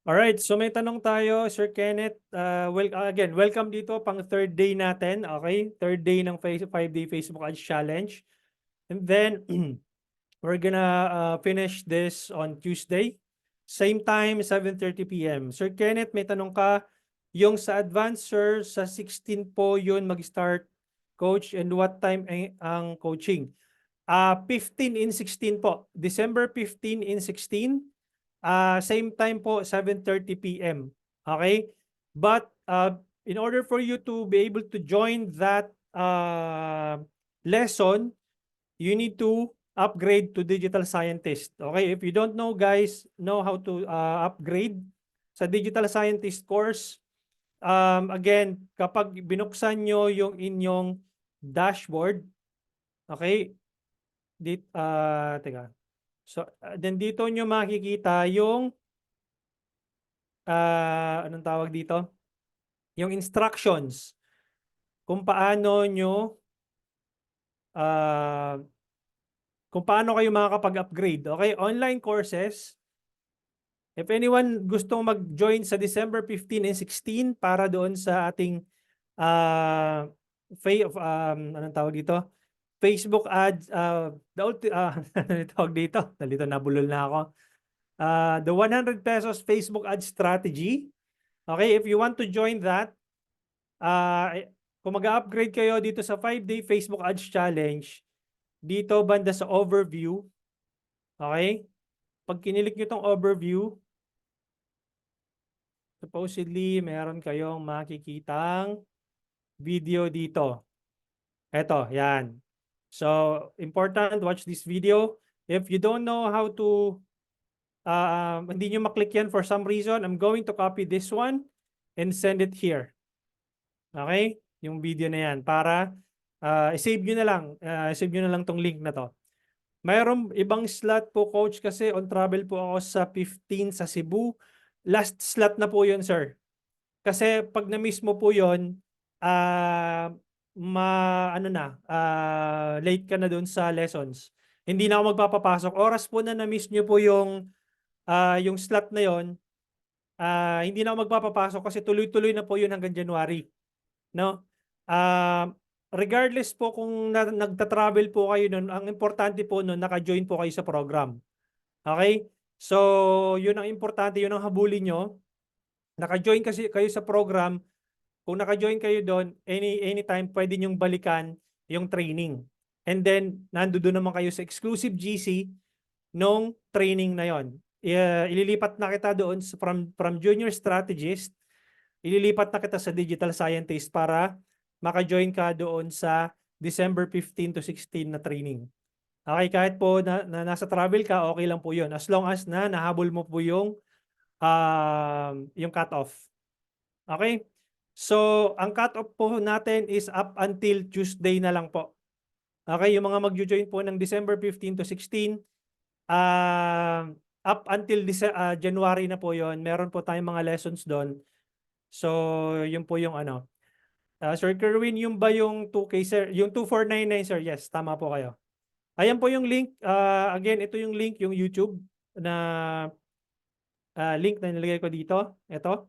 Alright, so may tanong tayo, Sir Kenneth. Again, welcome dito, pang third day natin. Okay, third day ng 5-day Facebook Ads Challenge. And then, we're gonna finish this on Tuesday. Same time, 7:30 p.m. Sir Kenneth, may tanong ka, yung sa advanced, sir, sa 16 po yun mag-start, coach, and what time ang coaching? 15 in 16 po. December 15 in 16. Same time po, 7:30 p.m. Okay? But in order for you to be able to join that lesson, you need to upgrade to digital scientist. Okay? If you don't know, guys, know how to upgrade sa digital scientist course, again, kapag binuksan nyo yung inyong dashboard, okay? Teka. So, then dito nyo makikita yung anong tawag dito? Yung instructions kung paano nyo uh, kung paano kayo makakapag-upgrade. Okay? Online courses. If anyone gustong mag-join sa December 15 and 16 para doon sa ating anong tawag dito? Facebook ads, anong tawag dito? Nalito, nabulol na ako. The 100 pesos Facebook ad strategy. Okay, if you want to join that, kung mag-upgrade kayo dito sa 5-day Facebook Ads Challenge, dito banda sa overview, okay? Pag kinilik nyo itong overview, supposedly meron kayong makikitang video dito. Eto, yan. So, important, watch this video. If you don't know how to, hindi nyo maklik yan for some reason, I'm going to copy this one and send it here. Okay? Yung video na yan para i-save nyo na lang. I-save nyo na lang tong link na to. Mayroong ibang slot po, coach, kasi on travel po ako sa 15 sa Cebu. Last slot na po yun, sir. Kasi pag na-miss mo po yun, late ka na doon sa lessons. Hindi na ako magpapapasok. Oras po na na-miss nyo po yung slot na yun, hindi na ako magpapapasok kasi tuloy-tuloy na po yun hanggang January. No? Regardless po kung nagta-travel po kayo nun, ang importante po nun, naka-join po kayo sa program. Okay? So, yun ang importante, yun ang habulin nyo. Naka-join kasi kayo sa program. Kung naka-join kayo doon, anytime pwede nyong balikan yung training. And then, nandoon naman kayo sa exclusive GC nung training na yon. Ililipat na kita doon from junior strategist, ililipat na kita sa digital scientist para maka-join ka doon sa December 15 to 16 na training. Okay, kahit po na nasa travel ka, okay lang po yun. As long as na nahabol mo po yung cut-off. Okay? So, ang cut-off po natin is up until Tuesday na lang po. Okay, yung mga mag-join po ng December 15 to 16, up until January na po yon, meron po tayong mga lessons doon. So, yun po yung ano. Sir Kerwin, yung ba yung 2K, sir? Yung 2499, sir? Yes, tama po kayo. Ayan po yung link. Again, ito yung link, yung YouTube na link na nilagay ko dito. Ito.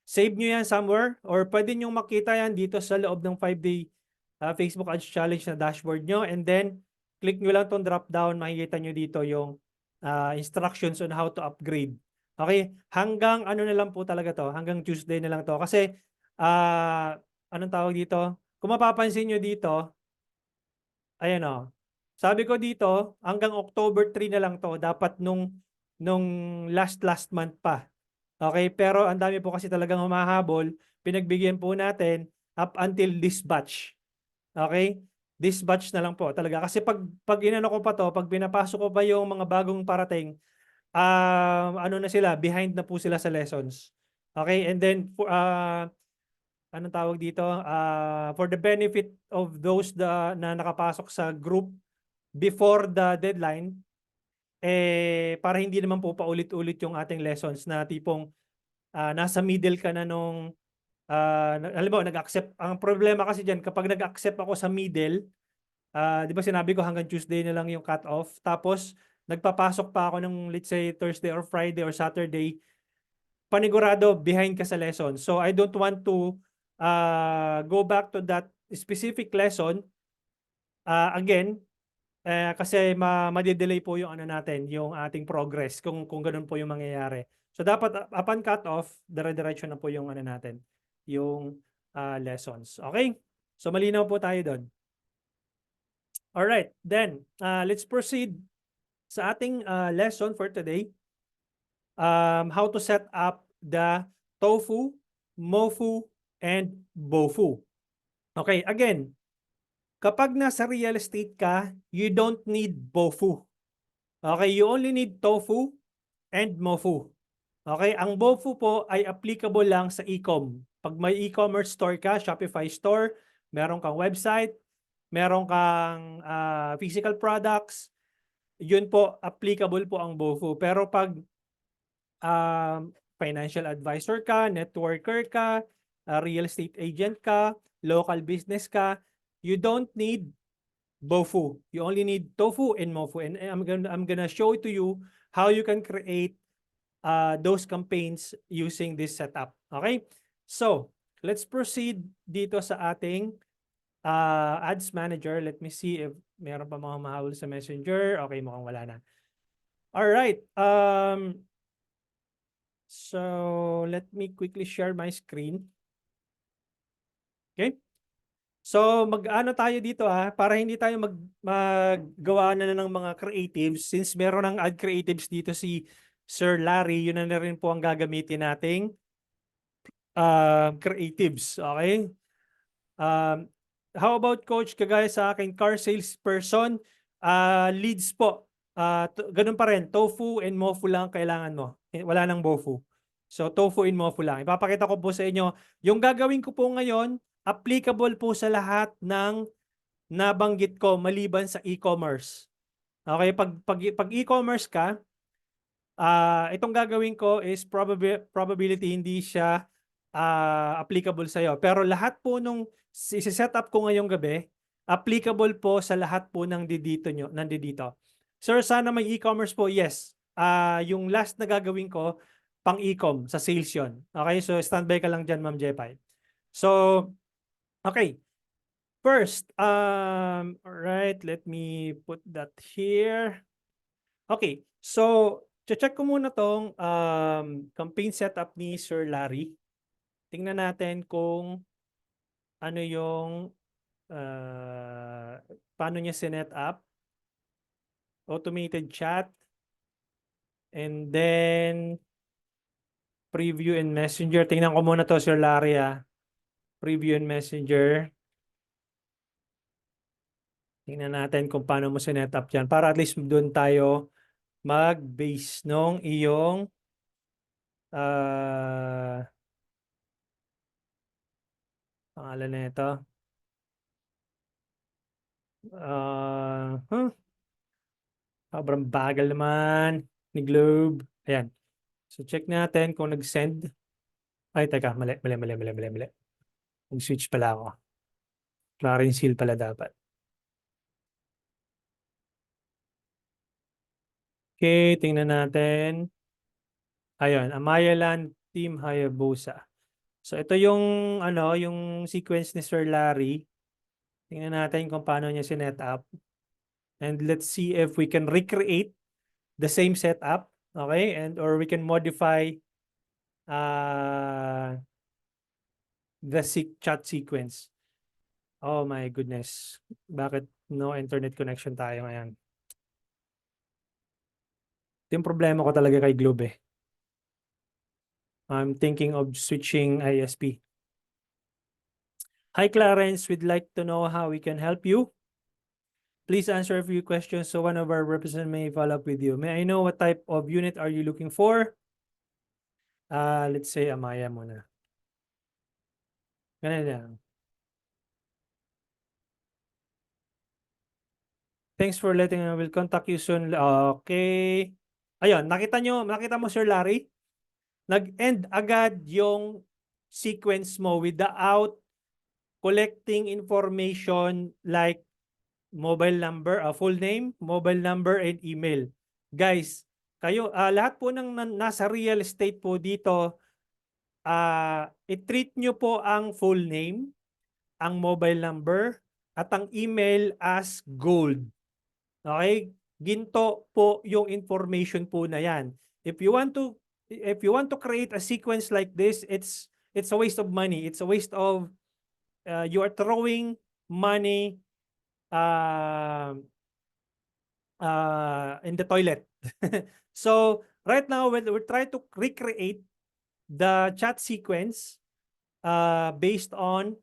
Save nyo yan somewhere or pwede nyo makita yan dito sa loob ng 5-day Facebook Ads Challenge na dashboard nyo. And then, click nyo lang itong drop down. Makikita nyo dito yung instructions on how to upgrade. Okay? Hanggang ano na lang po talaga to. Hanggang Tuesday na lang to. Kasi, anong tawag dito? Kung mapapansin nyo dito, ayan o. Sabi ko dito, hanggang October 3 na lang to. Dapat nung last month pa. Okay? Pero ang dami po kasi talagang humahabol. Pinagbigyan po natin up until this batch. Okay? This batch na lang po talaga. Kasi pag inano ko pa to, pag pinapasok ko pa yung mga bagong parating, ano na sila, behind na po sila sa lessons. Okay? And then, anong tawag dito? For the benefit of those na nakapasok sa group before the deadline, para hindi naman po paulit-ulit yung ating lessons na tipong nasa middle ka na nung alam mo, nag-accept. Ang problema kasi dyan, kapag nag-accept ako sa middle, di ba sinabi ko hanggang Tuesday na lang yung cut-off, tapos nagpapasok pa ako ng let's say Thursday or Friday or Saturday, panigurado behind ka sa lesson. So I don't want to go back to that specific lesson again kasi madidelay po yung ano natin, yung ating progress kung ganun po yung mangyayari. So dapat upon cut off, dire-diretso na po yung ano natin, yung lessons. Okay? So malinaw po tayo doon. Alright, then let's proceed sa ating lesson for today. How to set up the tofu, mofu, and bofu. Okay, again, kapag nasa real estate ka, you don't need bofu. Okay, you only need tofu and mofu. Okay, ang bofu po ay applicable lang sa e-com. Pag may e-commerce store ka, Shopify store, meron kang website, meron kang physical products, yun po, applicable po ang bofu. Pero pag financial advisor ka, networker ka, real estate agent ka, local business ka, you don't need bofu. You only need tofu and mofu. And I'm gonna show to you how you can create those campaigns using this setup. Okay? So, let's proceed dito sa ating ads manager. Let me see if meron pa mga mahawal sa messenger. Okay, mukhang wala na. Alright. So, let me quickly share my screen. Okay? So, mag-ano tayo dito para hindi tayo maggawa na ng mga creatives. Since meron ng ad creatives dito si Sir Larry, yun na rin po ang gagamitin nating creatives. Okay? How about coach, kagaya sa akin, car salesperson, leads po. Ganun pa rin, tofu and mofu lang kailangan mo. Wala nang bofu. So, tofu and mofu lang. Ipapakita ko po sa inyo. Yung gagawin ko po ngayon, applicable po sa lahat ng nabanggit ko maliban sa e-commerce. Okay, pag e-commerce ka, itong gagawin ko is probability hindi siya applicable sa iyo. Pero lahat po nung i-set up ko ngayong gabi, applicable po sa lahat po ng nandito. Sir, sana may e-commerce po. Yes. Yung last na gagawin ko, pang e-com, sa sales yun. Okay, so standby ka lang dyan, Ma'am Jepay. So, okay. First, alright, let me put that here. Okay, so, check ko muna tong campaign setup ni Sir Larry. Tingnan natin kung ano yung paano niya sinet up. Automated chat. And then, preview and messenger. Tingnan ko muna to, Sir Larry. Preview and messenger. Tingnan natin kung paano mo sinet up yan. Para at least doon tayo mag-base nung iyong pangalan na ito. Sobrang bagal naman ni Globe. Ayan. So, check natin kung nag-send. Ay, teka. Mali. Mag-switch pala ako. Clarence Hill pala dapat. Okay, tingnan natin. Ayun, Amayaland Team Hayabusa. So, ito yung, yung sequence ni Sir Larry. Tingnan natin kung paano niya sinet up. And let's see if we can recreate the same setup. Okay? Or we can modify the chat sequence. Oh my goodness. Bakit no internet connection tayo ngayon? Ito yung problema ko talaga kay Globe. I'm thinking of switching ISP. Hi Clarence, we'd like to know how we can help you. Please answer a few questions so one of our representatives may follow up with you. May I know what type of unit are you looking for? Let's say Amaya muna. Ganun lang. Thanks for letting me. We'll contact you soon. Okay. Ayun, nakita mo Sir Larry? Nag-end agad yung sequence mo without collecting information like mobile number, full name, mobile number, and email. Guys, Kayo, lahat po ng nasa real estate po dito, i-treat nyo po ang full name, ang mobile number, at ang email as gold. Okay? Ginto po yung information po na yan. If you want to create a sequence like this, it's a waste of money. It's a waste of you are throwing money in the toilet. So right now we're trying to recreate the chat sequence based on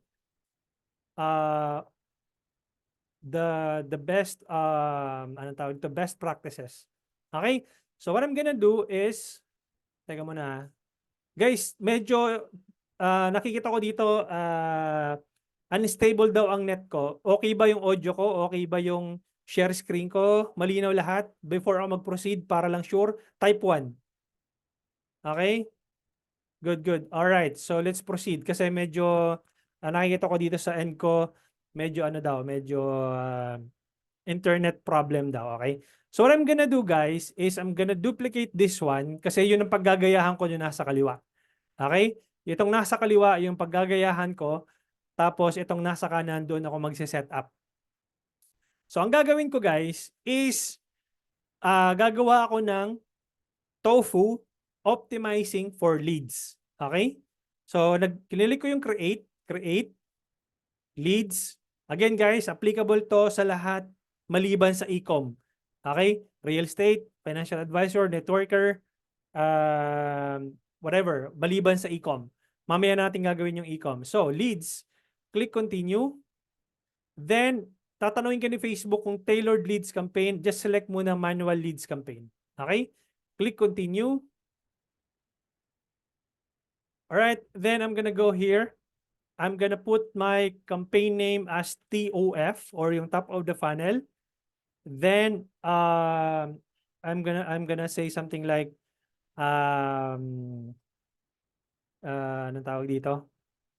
uh, the best the best practices. Okay? So what I'm gonna do is teka muna. Guys, medyo nakikita ko dito unstable daw ang net ko. Okay ba yung audio ko? Okay ba yung share screen ko? Malinaw lahat? Before ako mag-proceed para lang sure, type 1. Okay? Good, good. All right. So let's proceed kasi medyo nakikita ko dito sa end ko medyo medyo internet problem daw, okay? So what I'm gonna do guys is I'm gonna duplicate this one kasi yun ang paggagayahan ko yung nasa kaliwa. Okay? Itong nasa kaliwa yung paggagayahan ko tapos itong nasa kanan doon ako magse-set up. So ang gagawin ko guys is gagawa ako ng tofu optimizing for leads. Okay? So kinilik ko yung create leads. Again guys, applicable to sa lahat maliban sa e-com. Okay? Real estate, financial advisor, networker, whatever, maliban sa e-com. Mamaya natin gagawin yung e-com. So, leads, click continue. Then, tatanungin ka ni Facebook kung tailored leads campaign. Just select muna manual leads campaign. Okay? Click continue. Alright, then I'm gonna go here. I'm gonna put my campaign name as TOF or yung top of the funnel. Then I'm gonna say something like anong tawag dito?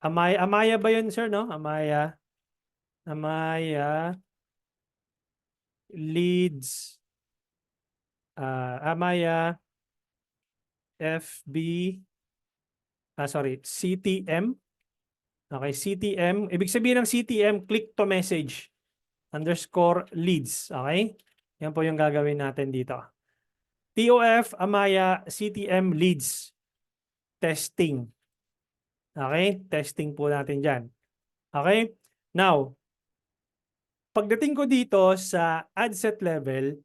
Amaya ba yun, sir, no? Amaya leads Amaya FB CTM. Okay, CTM. Ibig sabihin ng CTM, click to message _leads. Okay? Yan po yung gagawin natin dito. TOF, Amaya, CTM, leads. Testing. Okay? Testing po natin dyan. Okay? Now, pagdating ko dito sa ad set level,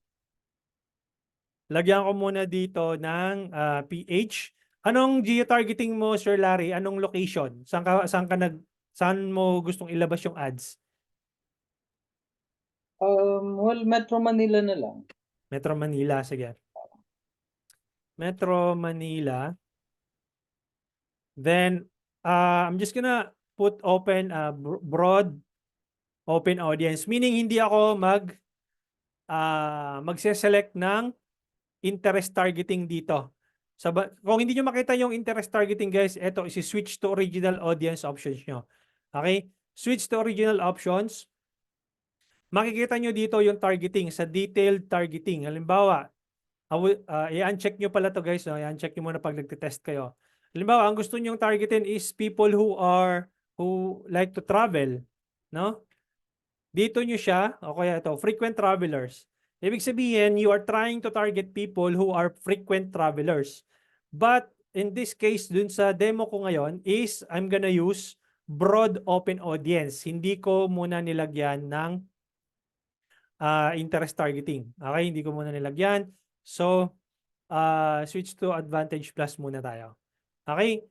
lagyan ko muna dito ng PH. Anong geo-targeting mo, Sir Larry? Anong location? Saan mo gustong ilabas yung ads? Well, Metro Manila na lang. Metro Manila, sige. Metro Manila. Then, I'm just gonna put open, broad open audience. Meaning, hindi ako magse-select ng interest targeting dito. Kung hindi nyo makita yung interest targeting, guys, ito, isi-switch to original audience options nyo. Okay? Switch to original options. Makikita nyo dito yung targeting sa detailed targeting. Halimbawa, i-uncheck nyo pala to guys. No? I-uncheck nyo muna pag nagtitest kayo. Halimbawa, ang gusto nyong targetin is people who like to travel. No? Dito nyo siya, o kaya ito, frequent travelers. Ibig sabihin, you are trying to target people who are frequent travelers. But in this case, dun sa demo ko ngayon is I'm gonna use broad open audience. Hindi ko muna nilagyan ng interest targeting. Okay, hindi ko muna nilagyan. So, switch to Advantage Plus muna tayo. Okay?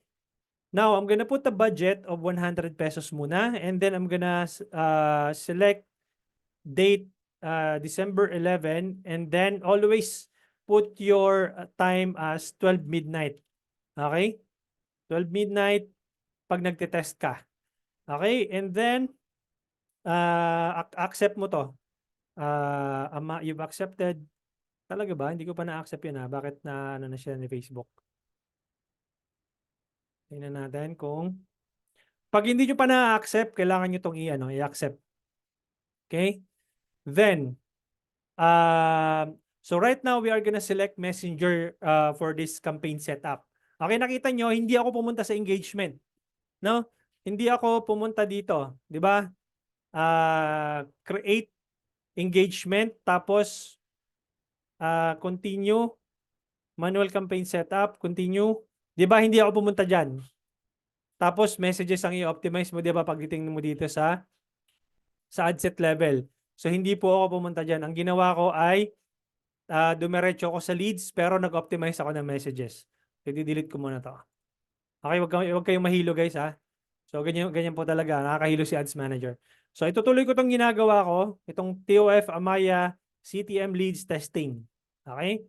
Now, I'm gonna put a budget of 100 pesos muna and then I'm gonna select date December 11 and then always put your time as 12 midnight. Okay? 12 midnight pag nagte-test ka. Okay? And then accept mo to. You've accepted. Talaga ba? Hindi ko pa na-accept yun ha. Bakit na siya ni Facebook? Tingnan natin kung pag hindi nyo pa na-accept, kailangan nyo itong i-accept. Okay? Then, So right now, we are gonna select Messenger for this campaign setup. Okay, nakita nyo, hindi ako pumunta sa engagement. No? Hindi ako pumunta dito. Di ba? Create engagement, tapos continue, manual campaign setup, continue. Di ba? Hindi ako pumunta dyan. Tapos messages ang i-optimize mo, di ba? Pagdating mo dito sa ad set level. So hindi po ako pumunta dyan. Ang ginawa ko ay dumiretso ako sa leads pero nag-optimize ako ng messages. So i-delete ko muna to. Okay, wag kayong mahilo guys ha. So ganyan po talaga, nakakahilo si Ads Manager. So itutuloy ko itong ginagawa ko, itong TOF Amaya CTM leads testing. Okay?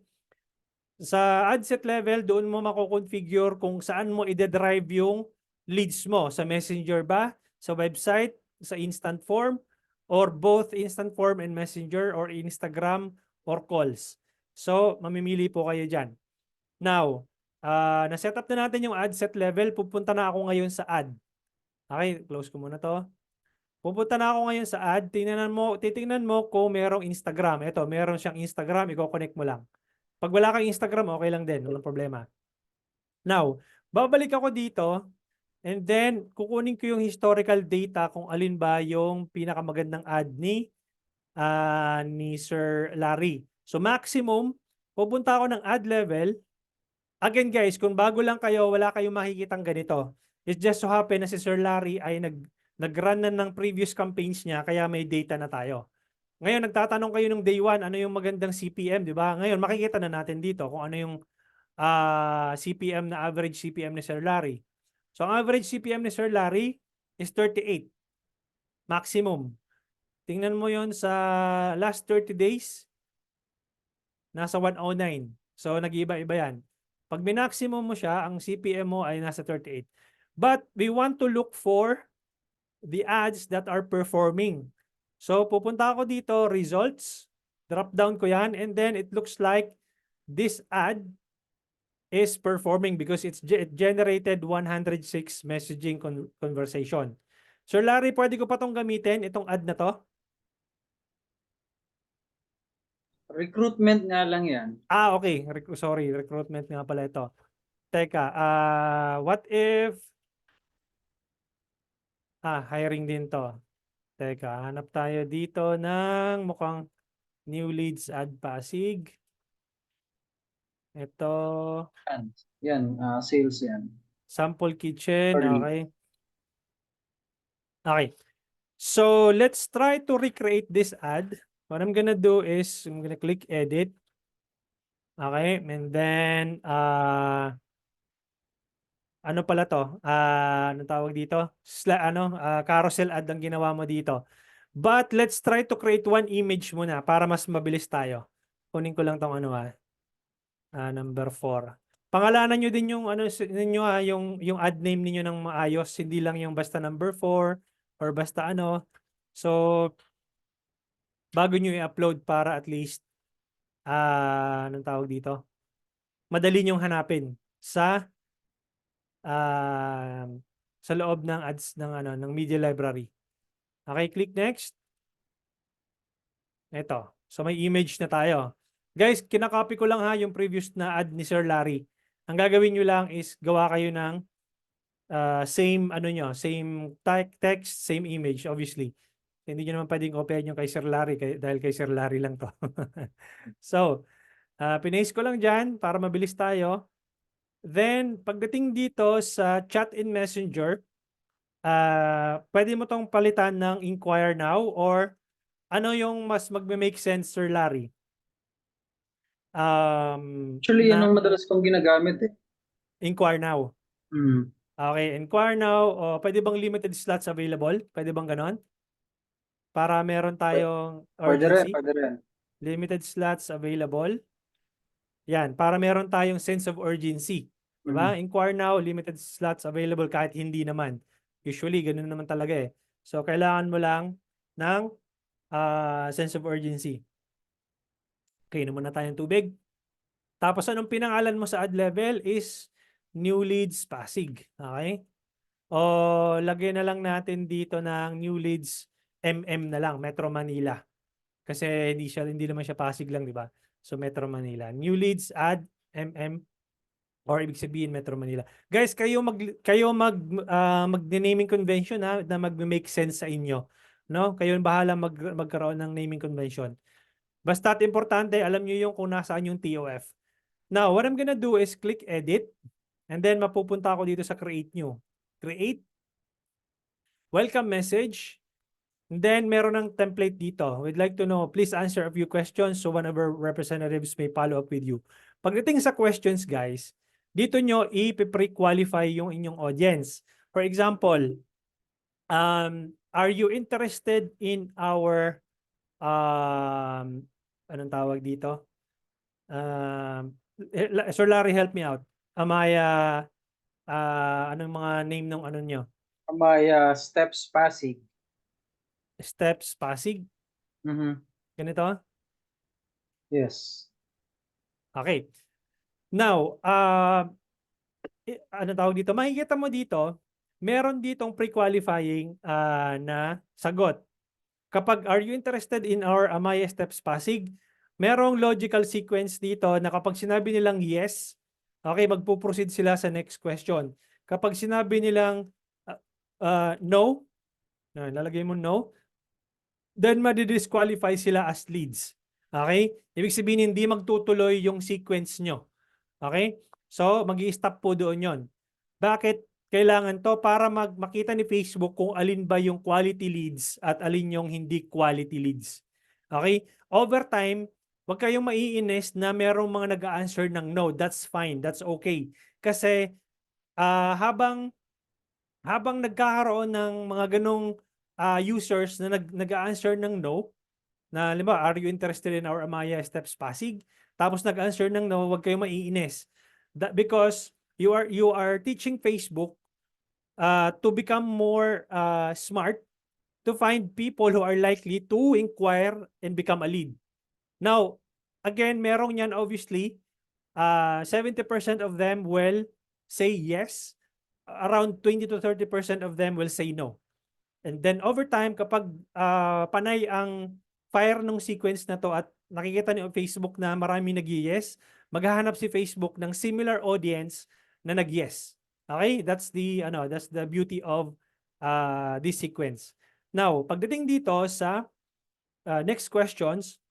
Sa ad set level, doon mo mako-configure kung saan mo i-drive yung leads mo. Sa Messenger ba? Sa website? Sa instant form? Or both instant form and Messenger or Instagram or calls. So, mamimili po kayo dyan. Now, na-set up na natin yung ad set level. Pupunta na ako ngayon sa ad. Okay, close ko muna to. Pupunta na ako ngayon sa ad. Titingnan mo kung merong Instagram. Ito, meron siyang Instagram. I-connect mo lang. Pag wala kang Instagram, okay lang din. Walang problema. Now, babalik ako dito and then kukunin ko yung historical data kung alin ba yung pinakamagandang ad ni Sir Larry. So maximum, pupunta ako ng ad level. Again guys, kung bago lang kayo, wala kayong makikitang ganito. It just so happen na si Sir Larry ay nag-run na ng previous campaigns niya kaya may data na tayo. Ngayon, nagtatanong kayo nung day 1, ano yung magandang CPM, di ba? Ngayon, makikita na natin dito kung ano yung CPM na average CPM ni Sir Larry. So, ang average CPM ni Sir Larry is 38. Maximum. Tingnan mo yon sa last 30 days, nasa 109. So, nag-iiba-iba yan. Pag minmaximum mo siya, ang CPM mo ay nasa 38. But we want to look for the ads that are performing. So, pupunta ako dito, results, drop down ko yan, and then it looks like this ad is performing because it generated 106 messaging conversation. Sir Larry, pwede ko pa itong gamitin, itong ad na to? Recruitment nga lang yan. Okay. Sorry, recruitment nga pala ito. Teka, what if hiring din to. Teka, hanap tayo dito ng mukhang new leads ad Pasig. Ito, Yan, sales yan. sample kitchen, Early. okay. Okay. So, let's try to recreate this ad. What I'm gonna do is, I'm gonna click edit. Okay, and then, ano pala to? Anong tawag dito? Carousel ad ang ginawa mo dito. But let's try to create one image muna para mas mabilis tayo. Kunin ko lang tong number 4. Pangalanan nyo din yung ninyo yung ad name niyo ng maayos, hindi lang yung basta number 4 or basta ano. So bago nyo i-upload para at least anong tawag dito? Madali nyong hanapin sa loob ng ads ng media library. Okay, click next. Ito. So may image na tayo. Guys, kinakopy ko lang yung previous na ad ni Sir Larry. Ang gagawin nyo lang is gawa kayo ng same same text, same image, obviously. Hindi nyo naman pwedeng copyan yung kay Sir Larry dahil kay Sir Larry lang to. So, pinaste ko lang dyan para mabilis tayo. Then, pagdating dito sa chat in Messenger, pwede mo tong palitan ng inquire now or ano yung mas magme-make sense, Sir Larry? Actually, yan ang madalas kong ginagamit eh. Inquire now. Mm. Okay, inquire now. Pwede bang limited slots available? Pwede bang ganon? Para meron tayong urgency. Pwede rin. Limited slots available. Yan, para meron tayong sense of urgency. Diba? Inquire now, limited slots available kahit hindi naman. Usually, ganun naman talaga eh. So, kailangan mo lang ng sense of urgency. Okay, naman na tayong tubig. Tapos, anong pinangalan mo sa ad level is New Leads Pasig. Okay? O lagyan na lang natin dito ng New Leads MM na lang, Metro Manila. Kasi hindi naman siya Pasig lang, di ba? So Metro Manila. New leads, add MM or ibig sabihin Metro Manila. Guys, mag-naming convention na mag-make sense sa inyo. No? Kayo bahala magkaroon ng naming convention. Basta importante, alam niyo yung kung nasaan yung TOF. Now, what I'm gonna do is click edit and then mapupunta ako dito sa create new. Create. Welcome message. And then meron ng template dito. We'd like to know, please answer a few questions so one of our representatives may follow up with you. Pagdating sa questions, guys, dito nyo i-pre-qualify yung inyong audience. For example, are you interested in our anong tawag dito? Sir Larry, help me out. Am I anong mga name ng ano nyo? May steps Pasig. Steps Pasig? Ganito? Yes. Okay. Now, ano tawag dito? Makikita mo dito, meron ditong pre-qualifying na sagot. Kapag are you interested in our Amaya Steps Pasig, merong logical sequence dito na kapag sinabi nilang yes, okay, magpo-proceed sila sa next question. Kapag sinabi nilang no, lalagay mo no, then madi-disqualify sila as leads. Okay? Ibig sabihin hindi magtutuloy yung sequence nyo. Okay? So, mag-i-stop po doon yon. Bakit kailangan to? Para makita ni Facebook kung alin ba yung quality leads at alin yung hindi quality leads. Okay? Over time, huwag kayong maiinis na merong mga nag-a-answer ng no. That's fine. That's okay. Kasi habang nagkakaroon ng mga ganong users na nag-a-answer ng no, na limba, are you interested in our Amaya Steps Pasig? Tapos nag-answer ng no, huwag kayong maiinis. Because you are teaching Facebook to become more smart, to find people who are likely to inquire and become a lead. Now, again, merong yan obviously, 70% of them will say yes, around 20 to 30% of them will say no. And then over time, kapag panay ang fire ng sequence na to at nakikita ni Facebook na marami nag-yes, maghahanap si Facebook ng similar audience na nag-yes. Okay? That's the beauty of this sequence. Now, pagdating dito sa next questions,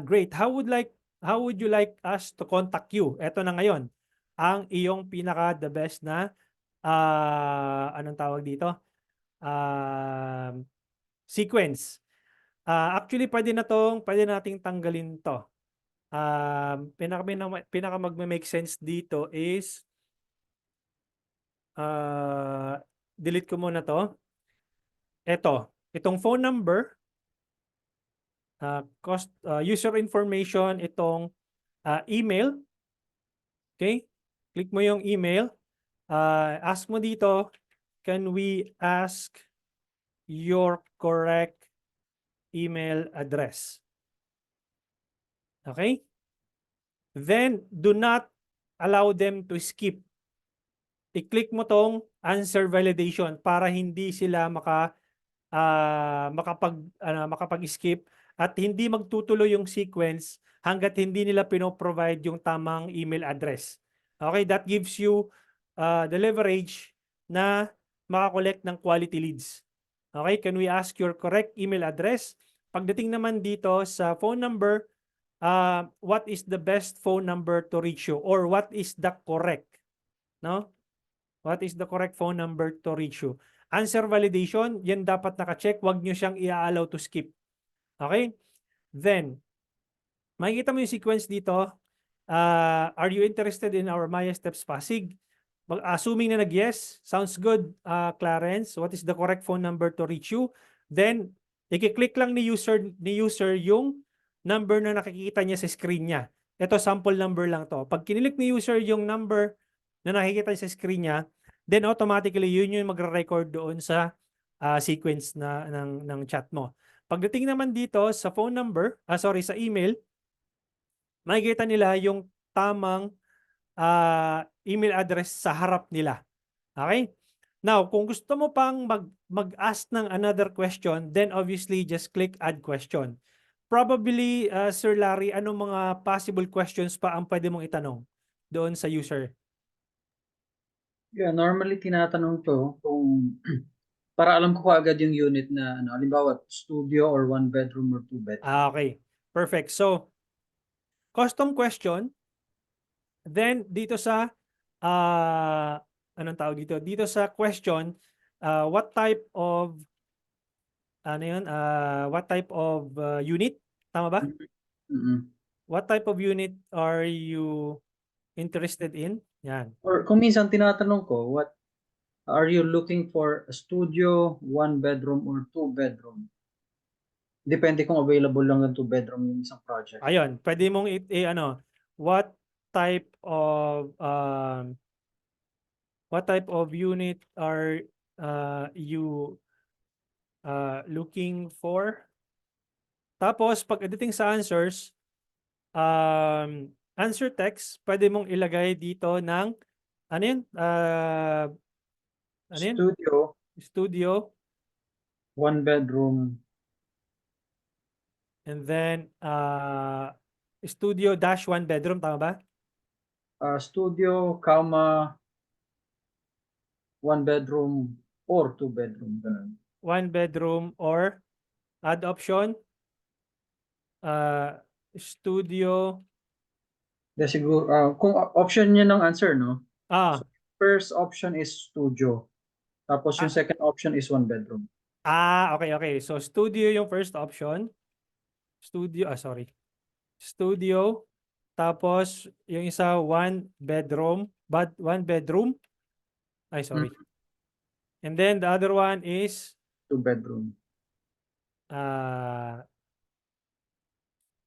great. How would you like us to contact you? Ito na ngayon ang iyong pinaka the best na anong tawag dito? Sequence. Actually, pwede nating tanggalin to. Pinaka mag-make sense dito is delete ko muna to. Itong phone number, user information, itong email. Okay? Click mo yung email. Ask mo dito, can we ask your correct email address? Okay? Then, do not allow them to skip. I-click mo tong answer validation para hindi sila makapag-skip at hindi magtutuloy yung sequence hanggat hindi nila pinoprovide yung tamang email address. Okay? That gives you the leverage na makakollect ng quality leads. Okay? Can we ask your correct email address? Pagdating naman dito sa phone number, what is the best phone number to reach you? Or what is the correct? No? What is the correct phone number to reach you? Answer validation, yan dapat naka-check. Huwag nyo siyang i-allow to skip. Okay? Then, makikita mo yung sequence dito. Are you interested in our Maya Steps Pasig? Assuming na nag-yes, sounds good, Clarence. What is the correct phone number to reach you? Then, i-click lang ni user yung number na nakikita niya sa screen niya. Ito, sample number lang to. Pag kinilik ni user yung number na nakikita niya sa screen niya, then automatically yun yung magre-record doon sa sequence ng chat mo. Pagdating naman dito sa phone number, sa email, makikita nila yung tamang email address sa harap nila. Okay? Now, kung gusto mo pang mag-ask ng another question, then obviously just click add question. probably, Sir Larry, anong mga possible questions pa ang pwede mong itanong doon sa user? Yeah, normally tinatanong to kung para alam ko kaagad yung unit na ano, halimbawa studio or one bedroom or two bedroom. Okay. Perfect. So, custom question. Then, dito sa, anong tawag dito? Dito sa question, what type of, ano yun? What type of unit? Tama ba? Mm-mm. What type of unit are you interested in? Yan. Or kung minsan tinatanong ko, what are you looking for, a studio, one bedroom or two bedroom? Depende kung available lang ng two bedroom yung isang project. Ayun. Pwede mong ano, what type of, what type of unit are you looking for? Tapos, pag editing sa answers, answer text, pwede mong ilagay dito ng, ano yun? Ano yun? Studio, Studio, one bedroom, and then, studio dash one bedroom, tama ba? studio, comma, one bedroom or two bedroom. Ganun. One bedroom or add option, studio, De siguro, kung option niya ng answer, no? So, ah, first option is studio. Tapos yung ah, second option is one bedroom. okay, okay. So, studio yung first option. Studio, sorry. Studio. Tapos, yung isa, one bedroom. But one bedroom. Ay, sorry. Mm, And then, the other one is, two bedroom. uh,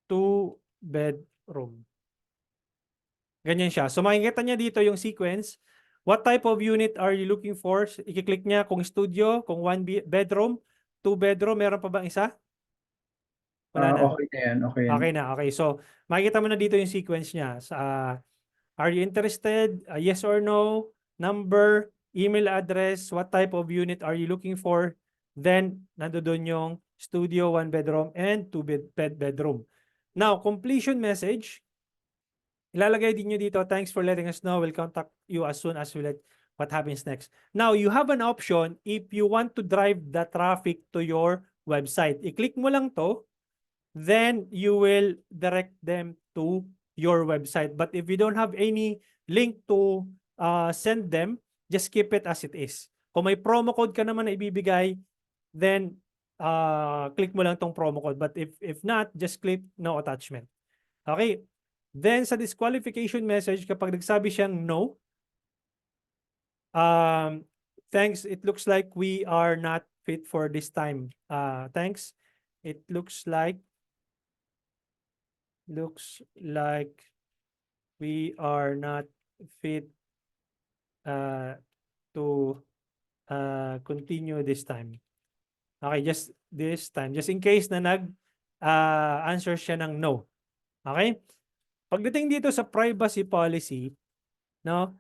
two bedroom. Ganyan siya. So, makikita niya dito yung sequence. What type of unit are you looking for? I-click niya kung studio, kung one bedroom, two bedroom, meron pa bang isa? Wala na. Okay na yan, okay yan. Okay na, okay. So, makikita mo na dito yung sequence niya. Sa, are you interested? Yes or no? Number, email address, what type of unit are you looking for? Then, nandoon yung studio, one bedroom, and two bedroom. Now, completion message. Ilalagay din nyo dito, thanks for letting us know. We'll contact you as soon as we let what happens next. Now, you have an option if you want to drive the traffic to your website. I-click mo lang to, then you will direct them to your website. But if you don't have any link to send them, just keep it as it is. Kung may promo code ka naman na ibibigay, then click mo lang tong promo code. But if not, just click no attachment. Okay? Then sa disqualification message, kapag nagsabi siyang no, thanks, it looks like we are not fit for this time. Thanks. It looks like we are not fit to continue this time. Okay, just this time. Just in case na answer siya ng no. Okay? Pagdating dito sa privacy policy, no?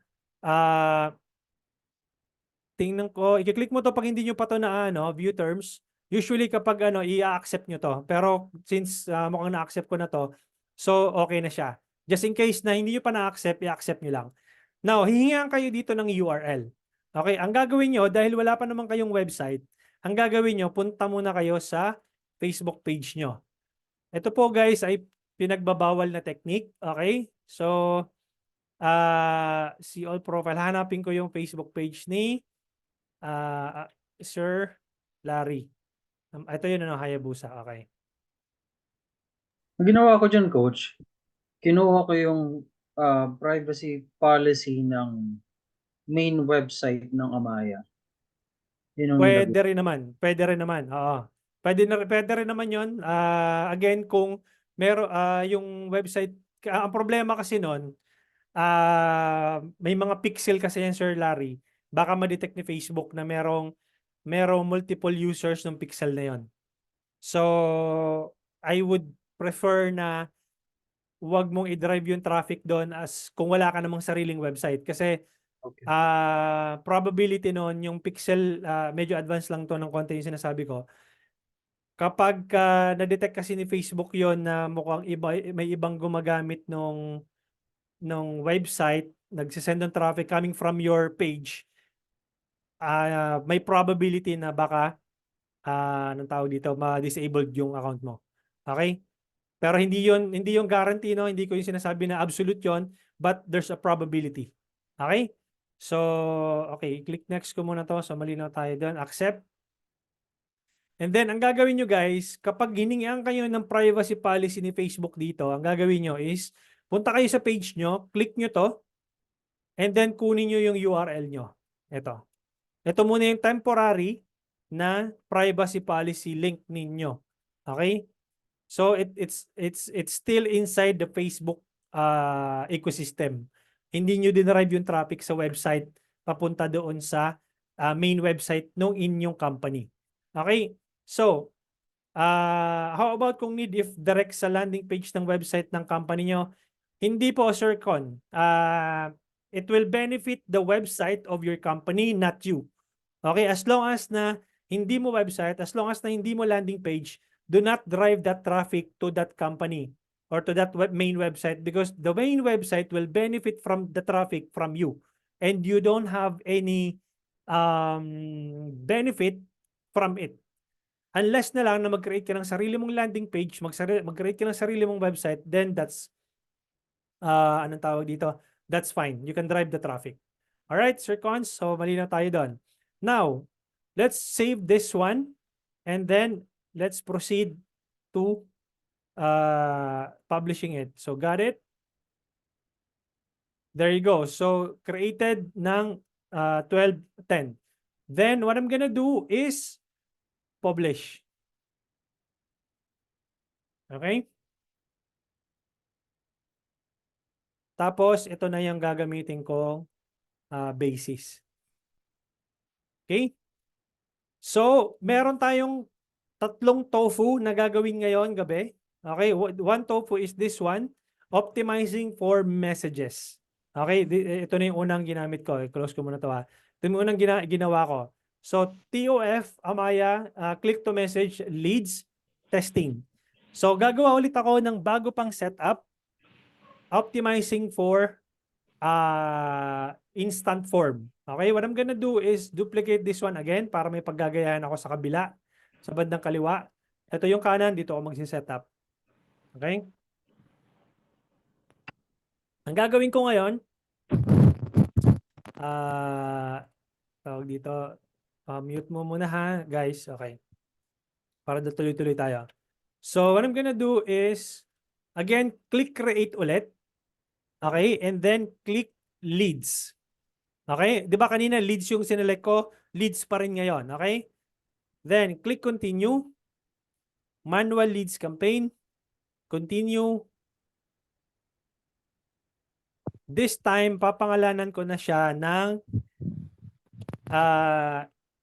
Tingnan ko, i-click mo to pag hindi nyo pa to na view terms. Usually kapag i-accept nyo to. Pero since mukhang na-accept ko na to, so okay na siya. Just in case na hindi nyo pa na-accept, i-accept nyo lang. Now, hihingan kayo dito ng URL. Okay, ang gagawin nyo, dahil wala pa naman kayong website, ang gagawin nyo, punta muna kayo sa Facebook page nyo. Ito po guys ay pinagbabawal na technique. Okay, so see all profile. Hanapin ko yung Facebook page ni Sir Larry. Ito yun, Hayabusa. Okay. Ang ginawa ko dyan, coach, kinuha ko yung privacy policy ng main website ng Amaya. Yun ang nilagay. Pwede rin naman. Pwede rin naman. Oo. Pwede rin naman yun. Again, kung yung website, ang problema kasi nun, may mga pixel kasi yan, Sir Larry. Baka ma-detect ni Facebook na merong multiple users ng pixel na yon. So, I would prefer na wag mong i-drive yung traffic doon as kung wala ka namang sariling website. Kasi Okay. probability noon yung pixel, medyo advanced lang to ng konti yung sinasabi ko. kapag na-detect kasi ni Facebook yon na mukhang may ibang gumagamit nung website, nagsisend ng traffic coming from your page, may probability na baka anong tawag dito, ma-disabled yung account mo. Okay? Pero hindi yung guarantee, no? Hindi ko yung sinasabi na absolute yon, but there's a probability. Okay? So, okay, click next ko muna to. So, malinaw tayo doon. Accept. And then, ang gagawin nyo guys, kapag hiningian kayo ng privacy policy ni Facebook dito, ang gagawin nyo is, punta kayo sa page nyo, click nyo to, and then kunin nyo yung URL nyo. Ito. Ito muna yung temporary na privacy policy link ninyo. Okay? So it's still inside the Facebook ecosystem. Hindi nyo dinerive yung traffic sa website papunta doon sa main website ng inyong company. Okay? So, how about kung need if direct sa landing page ng website ng company nyo? Hindi po, Sir Con. It will benefit the website of your company, not you. Okay? As long as na hindi mo website, as long as na hindi mo landing page, do not drive that traffic to that company or to that main website, because the main website will benefit from the traffic from you and you don't have any benefit from it. Unless na lang na mag-create ka ng sarili mong landing page, mag-create ka ng sarili mong website, then that's, anong tawag dito? That's fine. You can drive the traffic. Alright, Sir Cons. So, malinaw tayo doon. Now, let's save this one and then let's proceed to publishing it. So, got it? There you go. So, created ng 12:10. Then, what I'm gonna do is publish. Okay? Tapos, ito na yung gagamitin kong basis. Okay? So, meron tayong 3 tofu na gagawin ngayon gabi. Okay? One tofu is this one, optimizing for messages. Okay? Ito na yung unang ginamit ko. I-close ko muna ito ha. Ito yung unang ginawa ko. So, TOF, Amaya, click to message, leads, testing. So, gagawa ulit ako ng bago pang setup, optimizing for instant form. Okay, what I'm gonna do is duplicate this one again para may paggagayahan ako sa kabila, sa bandang kaliwa. Ito yung kanan, dito ako magsisetup. Okay? Ang gagawin ko ngayon, tawag dito, mute mo muna ha, guys. Okay. Para tuloy-tuloy tayo. So, what I'm gonna do is, again, click create ulit. Okay? And then, click leads. Okay? Di ba kanina leads yung sinelect ko? Leads pa rin ngayon. Okay? Then, click continue. Manual leads campaign. Continue. This time, papangalanan ko na siya ng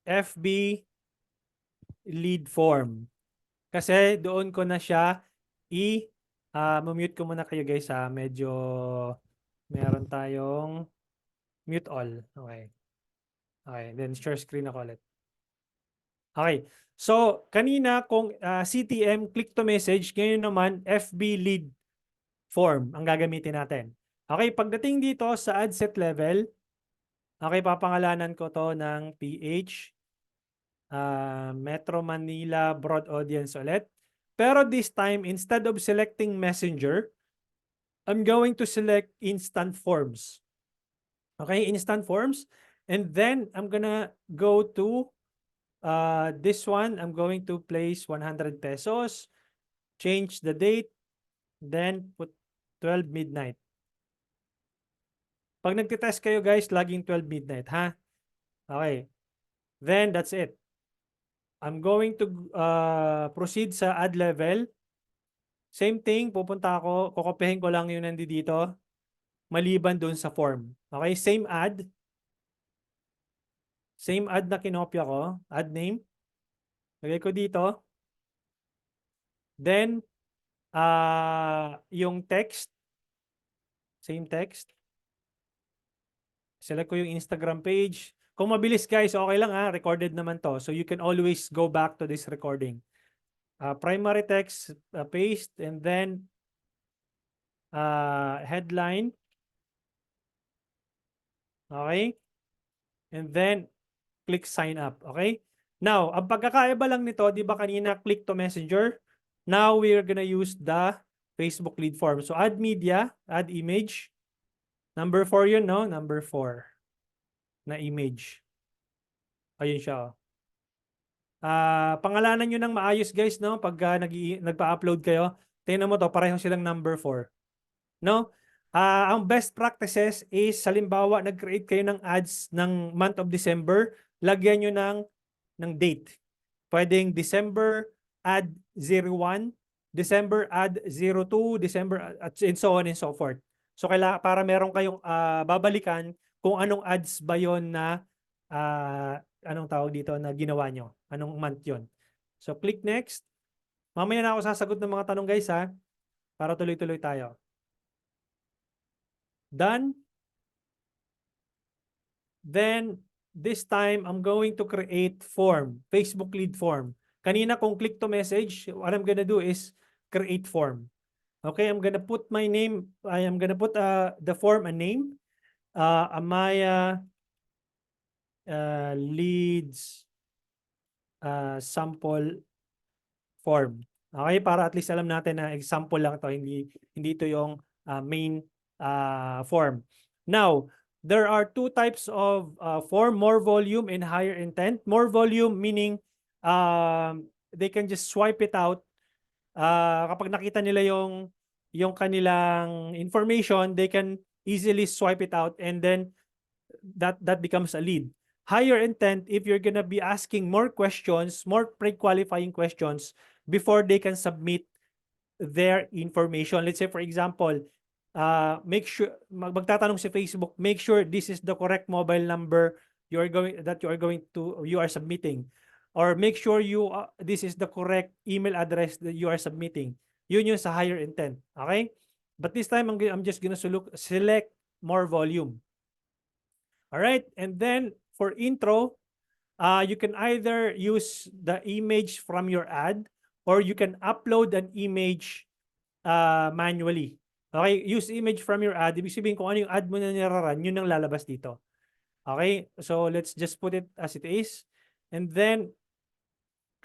FB lead form. Kasi doon ko na siya mute ko muna kayo guys ha. Medyo meron tayong mute all. Okay. Okay. Then share screen ako ulit. Okay. So, kanina kung CTM, click to message, ngayon naman FB lead form ang gagamitin natin. Okay, pagdating dito sa ad set level, okay, papangalanan ko to ng PH, Metro Manila Broad Audience ulit. Pero this time, instead of selecting Messenger, I'm going to select Instant Forms. Okay, Instant Forms. And then, I'm gonna go to this one. I'm going to place 100 pesos, change the date, then put 12 midnight. Pag nagtitest kayo guys, laging 12 midnight, ha? Okay. Then, that's it. I'm going to proceed sa ad level. Same thing, pupunta ako, kukopihin ko lang yung nandito, maliban doon sa form. Okay, same ad. Same ad na kinopya ko, ad name. Lagay ko dito. Then, yung text, same text. Select ko yung Instagram page. Kung mabilis guys, okay lang ha, recorded naman to. So you can always go back to this recording. primary text, paste, and then headline. Okay? And then click sign up. Okay? Now, ang pagkakaiba lang nito, di ba kanina click to messenger? Now, we're gonna use the Facebook lead form. So, add media, add image. Number 4 yun, no? Number 4 na image. Ayun siya. Pangalanan nyo ng maayos, guys, no? Pag nagpa-upload kayo, tingnan mo to, pareho silang number 4. No? Ang best practices is, halimbawa, nag-create kayo ng ads ng month of December, lagyan nyo ng date. Pwedeng December add 01, December add 02, December and so on and so forth. So para meron kayong babalikan kung anong ads ba yon na anong tawag dito na ginawa nyo. Anong month yon. So click next. Mamaya na ako sasagot ng mga tanong, guys, ha, para tuloy-tuloy tayo. Done. Then this time I'm going to create form, Facebook lead form. Kanina kung click to message, what I'm gonna do is create form. Okay, I'm gonna put my name. I am gonna put the form a name. Amaya leads sample form. Okay, para at least alam natin na example lang to, hindi ito yung main form. Now, there are two types of form, more volume and higher intent. More volume meaning they can just swipe it out. Kapag nakita nila yung kanilang information, they can easily swipe it out and then that becomes a lead. Higher intent, if you're gonna be asking more questions, more pre-qualifying questions before they can submit their information. Let's say, for example, make sure magtatanong si Facebook, make sure this is the correct mobile number you are submitting, or make sure this is the correct email address that you are submitting. Yun yung sa higher intent. Okay? But this time I'm just gonna select more volume. All right, and then for intro, you can either use the image from your ad or you can upload an image manually. Okay, use image from your ad. Ibig sabihin kung ano yung ad mo na niraran, yun ang lalabas dito. Okay, so let's just put it as it is. And then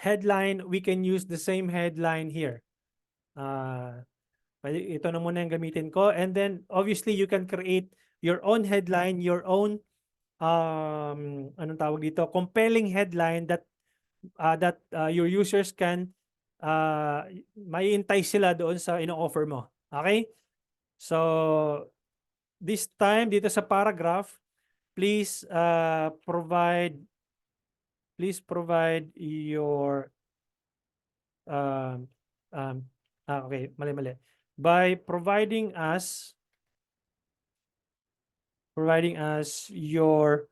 headline, we can use the same headline here. Ito na muna yung gamitin ko. And then obviously you can create your own headline, your own anong tawag dito, compelling headline that your users can may entice sila doon sa ino-offer mo. Okay? So this time dito sa paragraph, please provide your okay, mali. By providing us your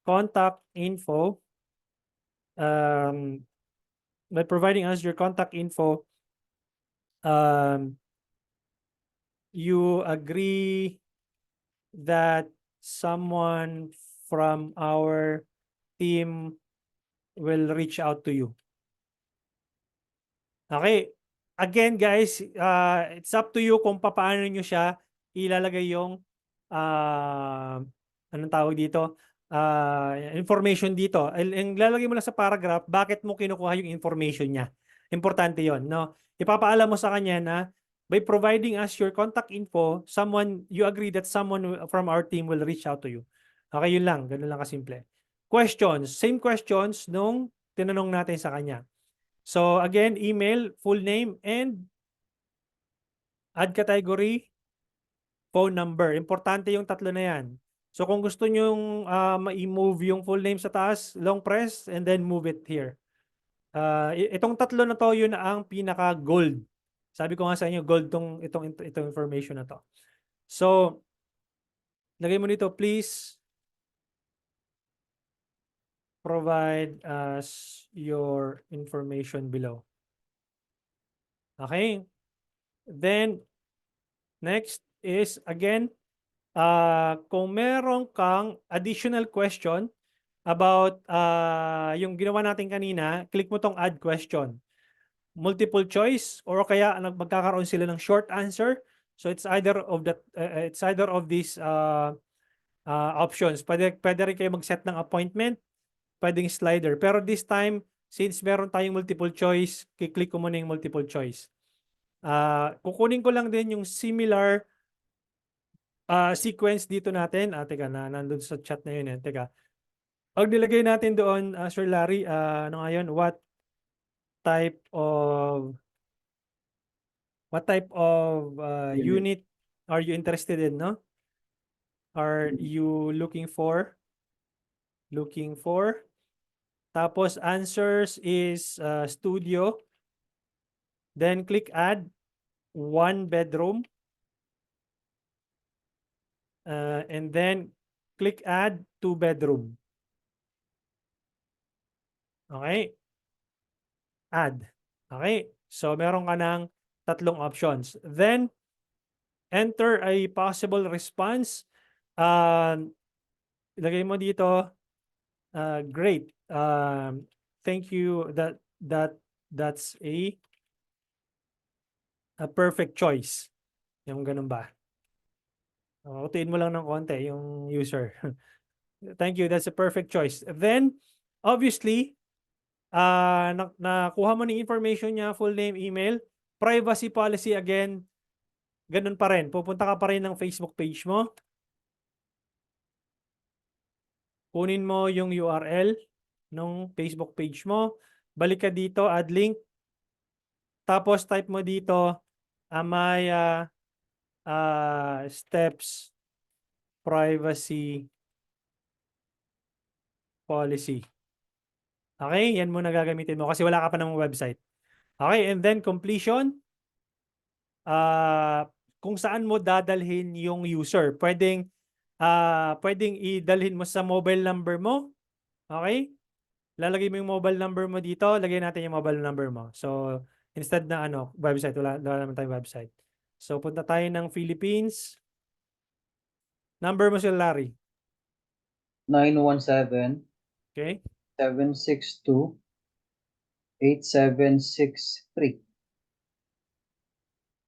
contact info, you agree that someone from our team will reach out to you. Okay. Again, guys, it's up to you kung paano nyo siya ilalagay yung anong tawag dito? Information dito. Ang lalagay mo lang sa paragraph, bakit mo kinukuha yung information niya. Importante yon, no? Ipapaalam mo sa kanya na by providing us your contact info, you agree that someone from our team will reach out to you. Okay, yun lang. Ganun lang kasimple. Questions. Same questions nung tinanong natin sa kanya. So again, email, full name, and add category, phone number. Importante yung tatlo na yan. So kung gusto nyong ma-move yung full name sa taas, long press, and then move it here. Itong tatlo na to, yun ang pinaka-gold. Sabi ko nga sa inyo, gold itong information na to. So, lagay mo dito, please provide us your information below. Okay? Then, next is, again, kung meron kang additional question about yung ginawa natin kanina, click mo tong add question. multiple choice or kaya magkakaroon sila ng short answer. So it's either of these options. Pwede rin kayo mag-set ng appointment, pwedeng slider. Pero this time, since meron tayong multiple choice, kiklik ko muna yung multiple choice. Kukunin ko lang din yung similar sequence dito natin. Teka, nandun sa chat na yun. Teka. Pag nilagay natin doon, Sir Larry, ano nga yun? What type of unit are you interested in, no? Are you looking for? Tapos answers is studio. Then click add 1 bedroom. And then click add 2 bedroom. Okay? Add. Okay? So meron ka ng tatlong options. Then enter a possible response. Ilagay mo dito, great. Thank you. That's a perfect choice. Yung ganun ba? Utiin mo lang ng konti yung user. Thank you. That's a perfect choice. Then, obviously, nakuha mo ng information niya, full name, email, privacy policy again, ganun pa rin. Pupunta ka pa rin ng Facebook page mo. Kunin mo yung URL ng Facebook page mo. Balik ka dito, add link. Tapos type mo dito, may steps privacy policy. Okay, yan muna gagamitin mo kasi wala ka pa ng website. Okay, and then completion. Kung saan mo dadalhin yung user. Pwedeng idalhin mo sa mobile number mo. Okay? Lalagay mo yung mobile number mo dito. Lagay natin yung mobile number mo. So, instead na website. Wala naman tayong website. So, punta tayo ng Philippines. Number mo si Larry. 917 Okay? 762 8763.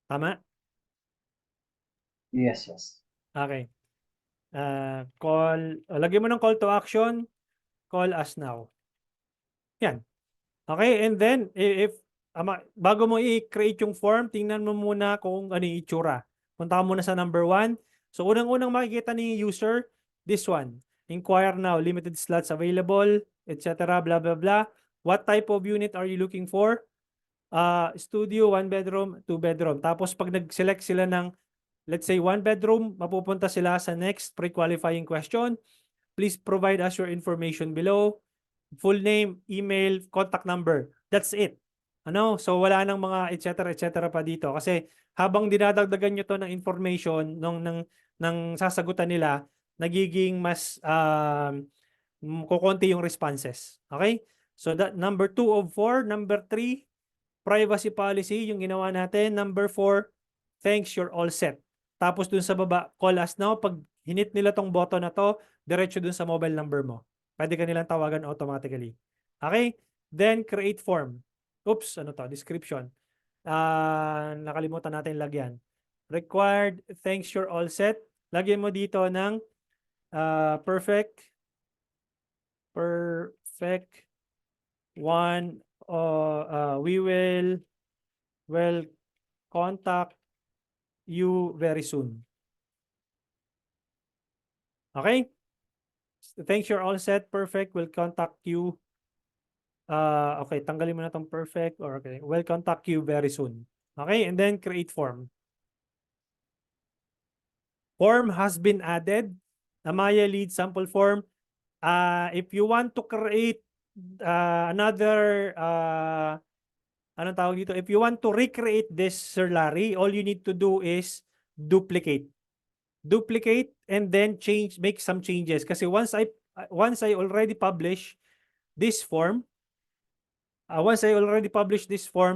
Tama? Yes. Okay. Lagay mo ng call to action. Call us now. Yan. Okay, and then bago mo i-create yung form, tingnan mo muna kung ano yung itsura. Punta ka muna sa number 1. So unang-unang makikita ni user, this one. Inquire now, limited slots available, etc. Blah, blah, blah. What type of unit are you looking for? Studio, 1 bedroom, 2 bedroom. Tapos pag nag-select sila ng, let's say, 1 bedroom, mapupunta sila sa next pre-qualifying question. Please provide us your information below. Full name, email, contact number. That's it. So wala nang mga etc. pa dito kasi habang dinadagdagan nyo to ng information ng sasagutan nila, nagiging mas kukonti yung responses. Okay? So that number 2 of 4, number 3, privacy policy yung ginawa natin. Number 4, thanks, you're all set. Tapos dun sa baba, call us now. Pag hinit nila tong button na to, diretso dun sa mobile number mo. Pwede ka nilang tawagan automatically. Okay? Then, create form. Oops, ano to? Description. Nakalimutan natin lagyan. Required, thanks, you're all set. Lagyan mo dito ng perfect one. We will contact you very soon. Okay? Thanks, you're all set. Perfect. We'll contact you. Okay, tanggalin mo na tong perfect. Or okay, we'll contact you very soon. Okay, and then create form. Form has been added. Amaya lead sample form. If you want to create another anong tawag dito? If you want to recreate this, Sir Larry, all you need to do is duplicate and then make some changes. Kasi once I already publish this form,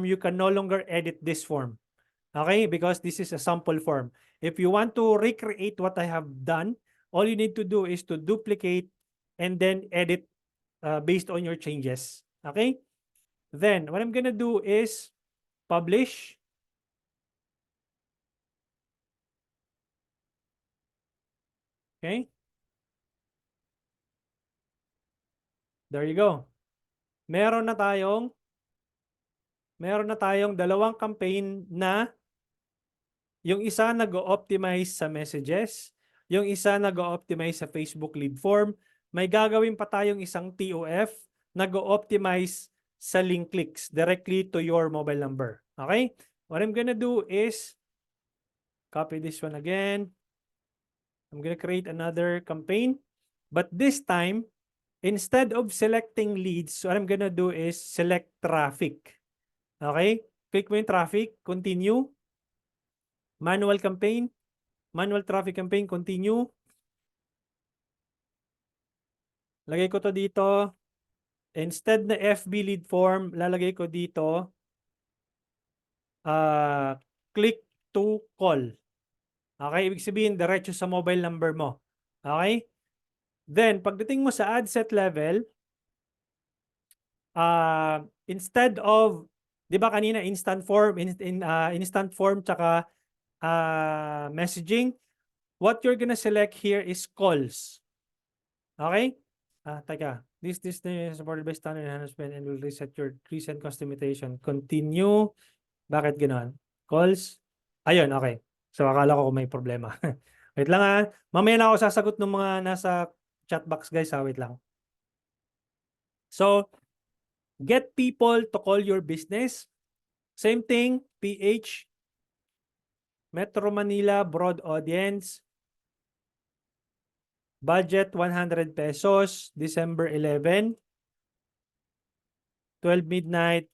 you can no longer edit this form. Okay? Because this is a sample form. If you want to recreate what I have done, all you need to do is to duplicate and then edit based on your changes. Okay? Then, what I'm gonna do is Publish. Okay? There you go. Meron na tayong dalawang campaign na yung isa nag-optimize sa messages, yung isa nag-optimize sa Facebook lead form. May gagawin pa tayong isang TOF nag-optimize sa link clicks directly to your mobile number. Okay? What I'm gonna do is copy this one again. I'm gonna create another campaign. But this time, instead of selecting leads, what I'm gonna do is select traffic. Okay? Click mo yung traffic, continue. Manual campaign, manual traffic campaign, continue. Lagay ko to dito. Instead na FB lead form, lalagay ko dito, click to call. Okay? Ibig sabihin, diretso sa mobile number mo. Okay? Then, pagdating mo sa ad set level, instead of, di ba kanina instant form, instant form tsaka messaging, what you're gonna select here is calls. Okay? Teka. This is supported by standard enhancement and will reset your recent customization. Continue. Bakit ganoon? Calls. Ayun, okay. So, akala ko may problema. Wait lang Mamaya na ako sasagot ng mga nasa chat box, guys. Wait lang. So, get people to call your business. Same thing, PH. Metro Manila, broad audience. Budget 100 pesos, December 11, 12 midnight,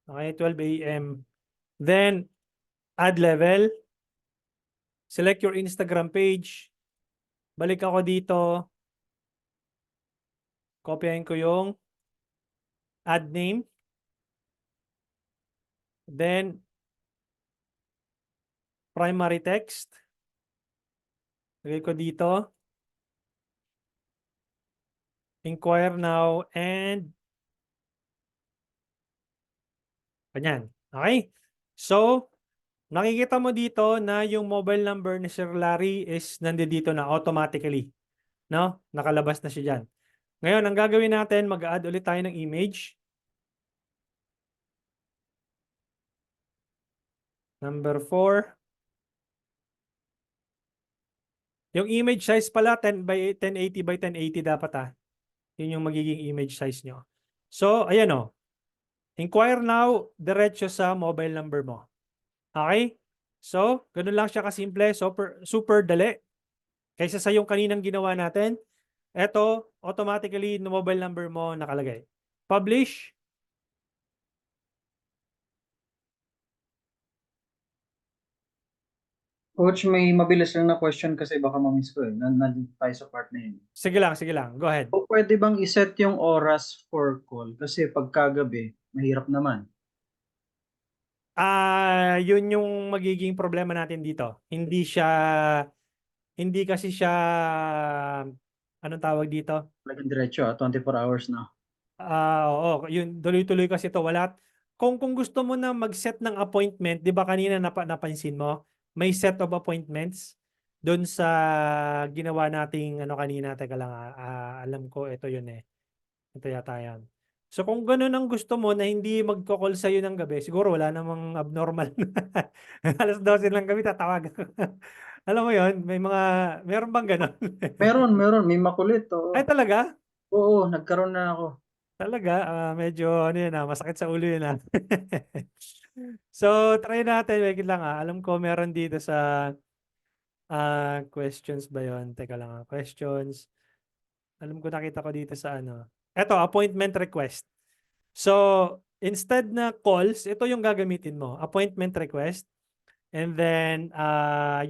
okay, 12 a.m. Then, ad level, select your Instagram page, balik ako dito, kopyahin ko yung ad name, then, primary text, lagay ko dito, inquire now, and ganyan. Okay? So, nakikita mo dito na yung mobile number ni Sir Larry is nandito na automatically. No? Nakalabas na siya dyan. Ngayon, ang gagawin natin, mag-add ulit tayo ng image. Number 4. Yung image size pala, 1080 by 1080 dapat Yun yung magiging image size nyo. So, ayan Inquire now, diretso sa mobile number mo. Okay? So, ganun lang siya kasimple. Super dali. Kaysa sa yung kaninang ginawa natin, eto, automatically, no mobile number mo nakalagay. Publish. Coach, may mabilis lang na question kasi baka ma-miss ko Nandito tayo sa part na yun. Sige lang. Go ahead. O pwede bang iset yung oras for call? Kasi pagkagabi, mahirap naman. Yun yung magiging problema natin dito. Hindi kasi siya, anong tawag dito? Laging diretso 24 hours na. Oo, yun, tuloy-tuloy kasi ito. Kung gusto mo na mag-set ng appointment, di ba kanina napansin mo, may set of appointments doon sa ginawa nating kanina. Teka lang, alam ko, ito yun Ito yata yan. So kung ganun ang gusto mo na hindi magko-call sa'yo ng gabi, siguro wala namang abnormal. Alas 12 ng gabi, tatawag ako. Alam mo yun, meron bang ganun? Meron. May makulit. Oo, Ay talaga? oo nagkaroon na ako. Talaga, medyo masakit sa ulo yun So, try natin. Wait lang Alam ko meron dito sa questions ba yun? Teka lang questions. Alam ko nakita ko dito sa Ito, appointment request. So, instead na calls, ito yung gagamitin mo. Appointment request. And then,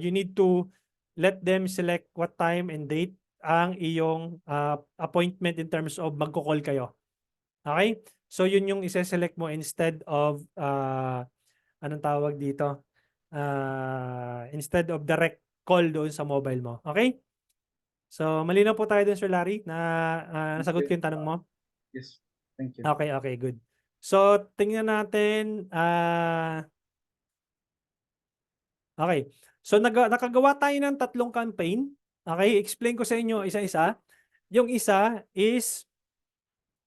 you need to let them select what time and date ang iyong appointment in terms of magko-call kayo. Okay? So, yun yung isa-select mo instead of, anong tawag dito? Instead of direct call doon sa mobile mo. Okay? So, malinaw po tayo dun, Sir Larry, na nasagot ko yung tanong mo? Yes. Thank you. Okay, good. So, tingnan natin. Okay. So, nakagawa tayo ng 3 campaign. Okay, explain ko sa inyo isa-isa. Yung isa is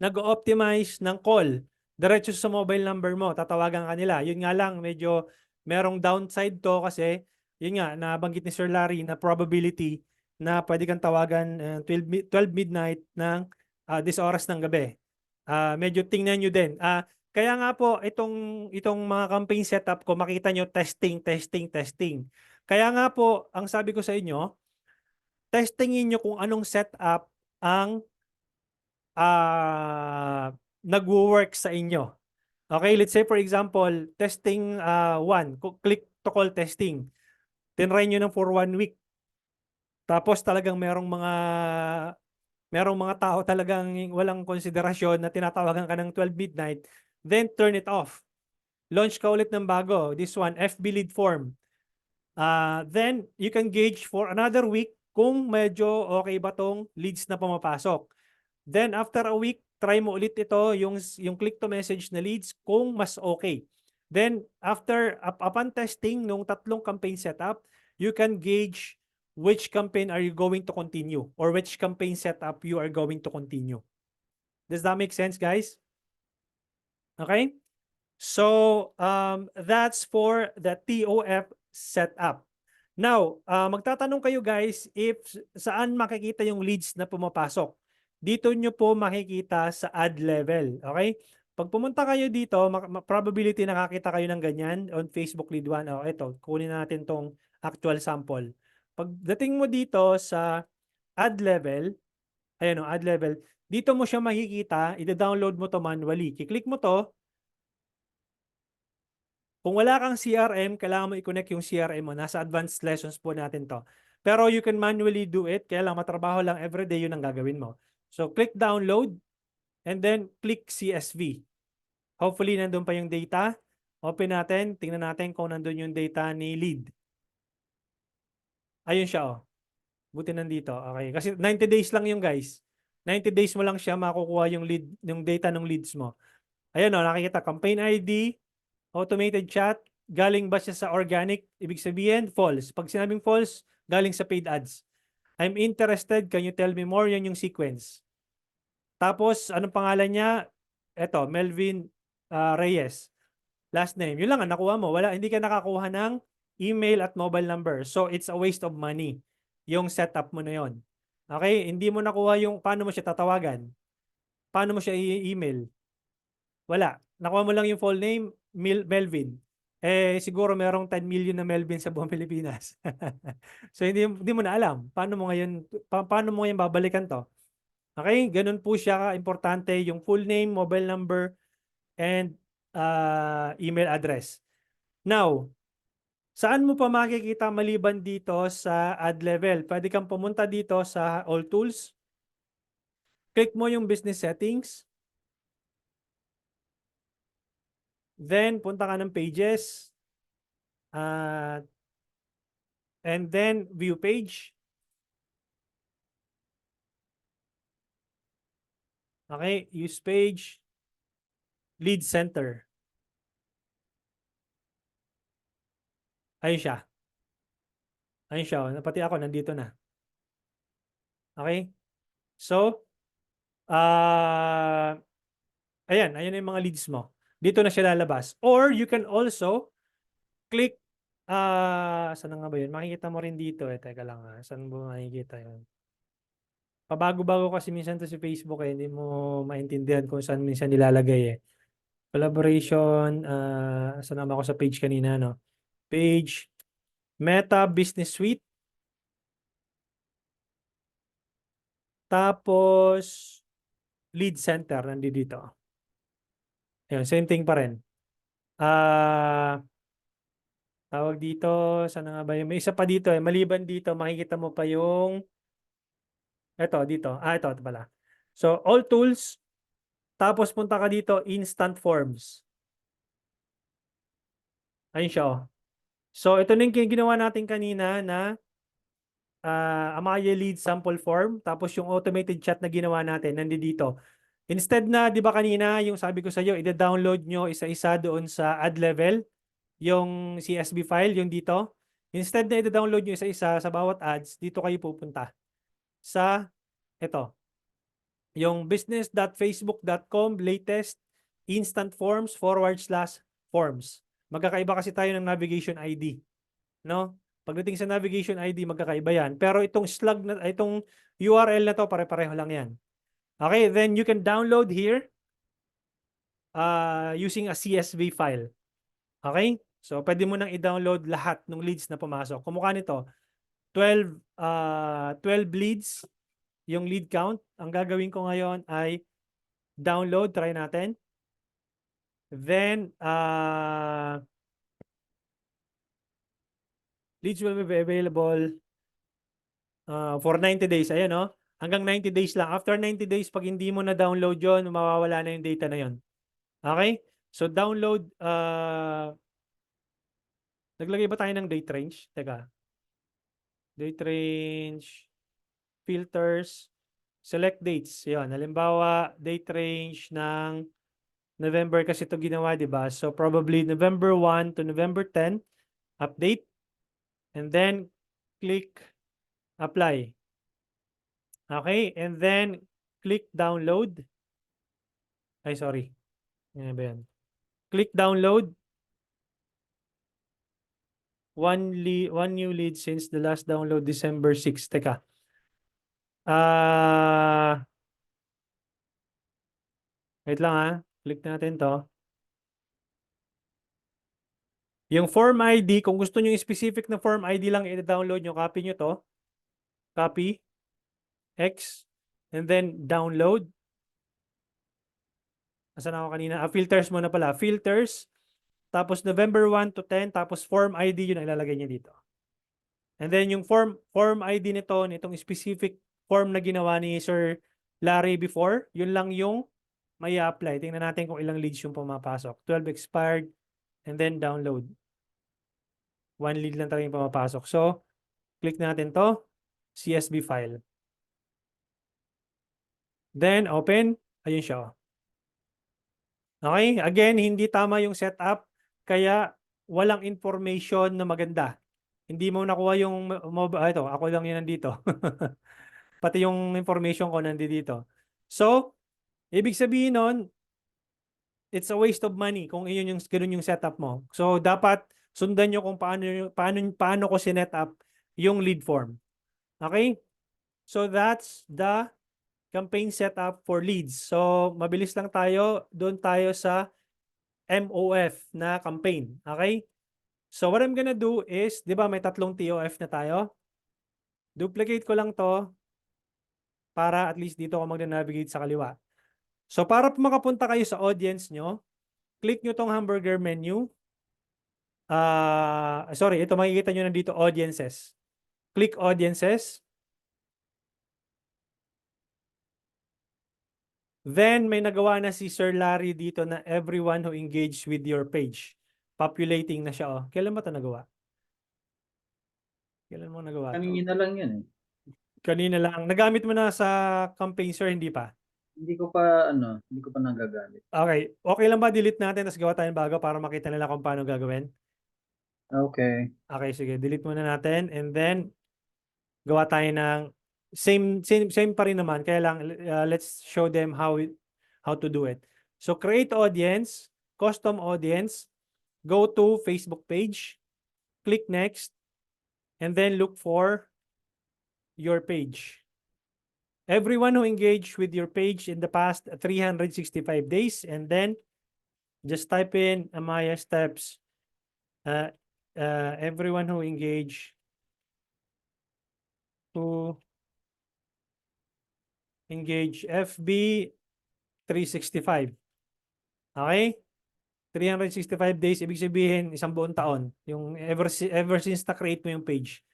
nag-optimize ng call diretso sa mobile number mo, tatawagan ka nila. Yun nga lang, medyo merong downside to kasi, yun nga, nabanggit ni Sir Larry na probability na pwede kang tawagan 12 midnight ng this oras ng gabi. Medyo tingnan nyo din. Kaya nga po, itong mga campaign setup ko, makita nyo, testing, testing, testing. Kaya nga po, ang sabi ko sa inyo, testingin nyo kung anong setup ang nagwo-work sa inyo. Okay, let's say for example, testing 1, click to call testing. Tinry nyo ng for 1 week. Tapos talagang merong mga tao talagang walang konsiderasyon na tinatawagan ka ng 12 midnight, then turn it off. Launch ka ulit ng bago. This one, FB lead form. Then you can gauge for another week kung medyo okay ba tong leads na pumapasok. Then after a week, try mo ulit ito, yung click to message na leads kung mas okay. Then upon testing nung 3 campaign setup, you can gauge which campaign are you going to continue or which campaign setup you are going to continue. Does that make sense, guys? Okay? So, that's for the TOF setup. Now, magtatanong kayo guys if saan makikita yung leads na pumapasok. Dito nyo po makikita sa ad level. Okay? Pag pumunta kayo dito, probability nakakita kayo ng ganyan on Facebook Lead 1. Ito, kunin natin tong actual sample. Pagdating mo dito sa ad level, ayan o, ad level, dito mo siya makikita, i-download mo to manually. Kiklik mo to. Kung wala kang CRM, kailangan mo i-connect yung CRM mo. Nasa advanced lessons po natin to. Pero you can manually do it. Kaya lang matrabaho lang everyday yun ang gagawin mo. So click download and then click CSV. Hopefully nandun pa yung data. Open natin. Tingnan natin kung nandun yung data ni lead. Ayun siya oh. Buti nandito. Okay. Kasi 90 days lang yung guys. 90 days mo lang siya makukuha yung lead, yung data ng leads mo. Ayun oh, nakikita campaign ID, automated chat, galing ba siya sa organic? Ibig sabihin, false. Pag sinabing false, galing sa paid ads. I'm interested, can you tell me more? Yan yung sequence. Tapos, anong pangalan niya? Eto, Melvin Reyes. Last name. Yun lang ang nakuha mo. Hindi ka nakakuha ng email at mobile number. So, it's a waste of money. Yung setup mo na yon. Okay? Hindi mo nakuha yung paano mo siya tatawagan. Paano mo siya i-email. Wala. Nakuha mo lang yung full name, Melvin. Siguro merong 10 million na Melvin sa buong Pilipinas. So, hindi mo na alam. Paano mo ngayon babalikan to? Okay? Ganun po siya ka-importante yung full name, mobile number, and email address. Now, saan mo pa makikita maliban dito sa ad level? Pwede kang pumunta dito sa all tools. Click mo yung business settings. Then, punta ka ng pages. And then, view page. Okay, use page. Lead center. Ayun siya. Ayun siya. Pati ako, nandito na. Okay? So, ayan yung mga leads mo. Dito na siya lalabas. Or you can also click, saan nga ba yun? Makikita mo rin dito Teka lang Saan mo makikita yun? Pabago-bago kasi minsan to si Facebook hindi mo maintindihan kung saan minsan nilalagay Collaboration, saan naman ako sa page kanina, no? Page, Meta Business Suite. Tapos, Lead Center, nandito. Ayun, same thing pa rin. Tawag dito, saan nga ba yun? May isa pa dito Maliban dito, makikita mo pa yung dito. Ito pala. So, all tools. Tapos punta ka dito, instant forms. Ayun siya So, ito na yung ginawa natin kanina na Amaya lead sample form. Tapos yung automated chat na ginawa natin, nandito. Instead na, di ba kanina, yung sabi ko sa iyo, ida-download nyo isa-isa doon sa ad level, yung CSV file, yung dito. Instead na ida-download nyo isa-isa sa bawat ads, dito kayo pupunta sa ito, yung business.facebook.com latest instant forms/forms. Magkakaiba kasi tayo ng navigation ID, no? Pagdating sa navigation ID, magkakaiba yan. Pero itong itong URL na to, pare-pareho lang yan. Okay, then you can download here using a CSV file. Okay? So, pwede mo nang i-download lahat ng leads na pumasok. Kumukha nito, 12 leads yung lead count. Ang gagawin ko ngayon ay download. Try natin. Then, leads will be available for 90 days. Ayan, no? Hanggang 90 days lang. After 90 days, pag hindi mo na-download yon, mawawala na yung data na yon. Okay? So, download. Naglagay ba tayo ng date range? Teka. Date range. Filters. Select dates. Yan. Halimbawa, date range ng November kasi ito ginawa, di ba? So, probably November 1 to November 10. Update. And then, click apply. Okay? And then, click download. Ay, sorry. Ano ba yan? Click download. One new lead since the last download December 6. Teka. Wait lang ha. Click natin to. Yung form ID, kung gusto nyo yung specific na form ID lang i-download nyo, copy nyo to. Copy. X. And then download. Asan ako kanina? Filters muna pala. Filters. Tapos November 1 to 10. Tapos form ID yun ang ilalagay nyo dito. And then yung form ID nitong specific form na ginawa ni Sir Larry before, yun lang yung may apply. Tingnan natin kung ilang leads yung pumapasok. 12 expired. And then download. 1 lead lang talaga yung pumapasok. So, click natin to. CSV file. Then, open. Ayun siya. Okay? Again, hindi tama yung setup. Kaya, walang information na maganda. Hindi mo nakuha yung ito, ako lang yun nandito. Pati yung information ko nandito. So, ibig sabihin nun, it's a waste of money kung iyon yung ganun yung setup mo. So, dapat sundan nyo kung paano ko sinet up yung lead form. Okay? So, that's the campaign setup for leads. So, mabilis lang tayo. Doon tayo sa MOF na campaign. Okay? So, what I'm gonna do is, di ba may tatlong TOF na tayo? Duplicate ko lang to para at least dito ako mag-navigate sa kaliwa. So, para makapunta kayo sa audience nyo, click nyo tong hamburger menu. Sorry, ito makikita nyo nandito, audiences. Click audiences. Then, may nagawa na si Sir Larry dito na everyone who engaged with your page. Populating na siya. Oh. Kailan ba ito nagawa? Kailan mo nagawa ito? Kanina lang yun eh. Kanina lang. Nagamit mo na sa campaign, sir? Hindi pa? Hindi ko pa nagagamit. Okay. Okay lang ba delete natin tapos gawa tayong bago para makita nila kung paano gagawin? Okay. Okay, sige. Delete muna natin and then gawa tayo ng same pa rin naman. Kaya lang let's show them how to do it. So create audience, custom audience, go to Facebook page, click next, and then look for your page. Everyone who engaged with your page in the past 365 days, and then just type in Amaya steps. Everyone who engaged to engage FB 365. Okay? 365 days, ibig sabihin isang buong taon. Yung ever since na-create mo yung page.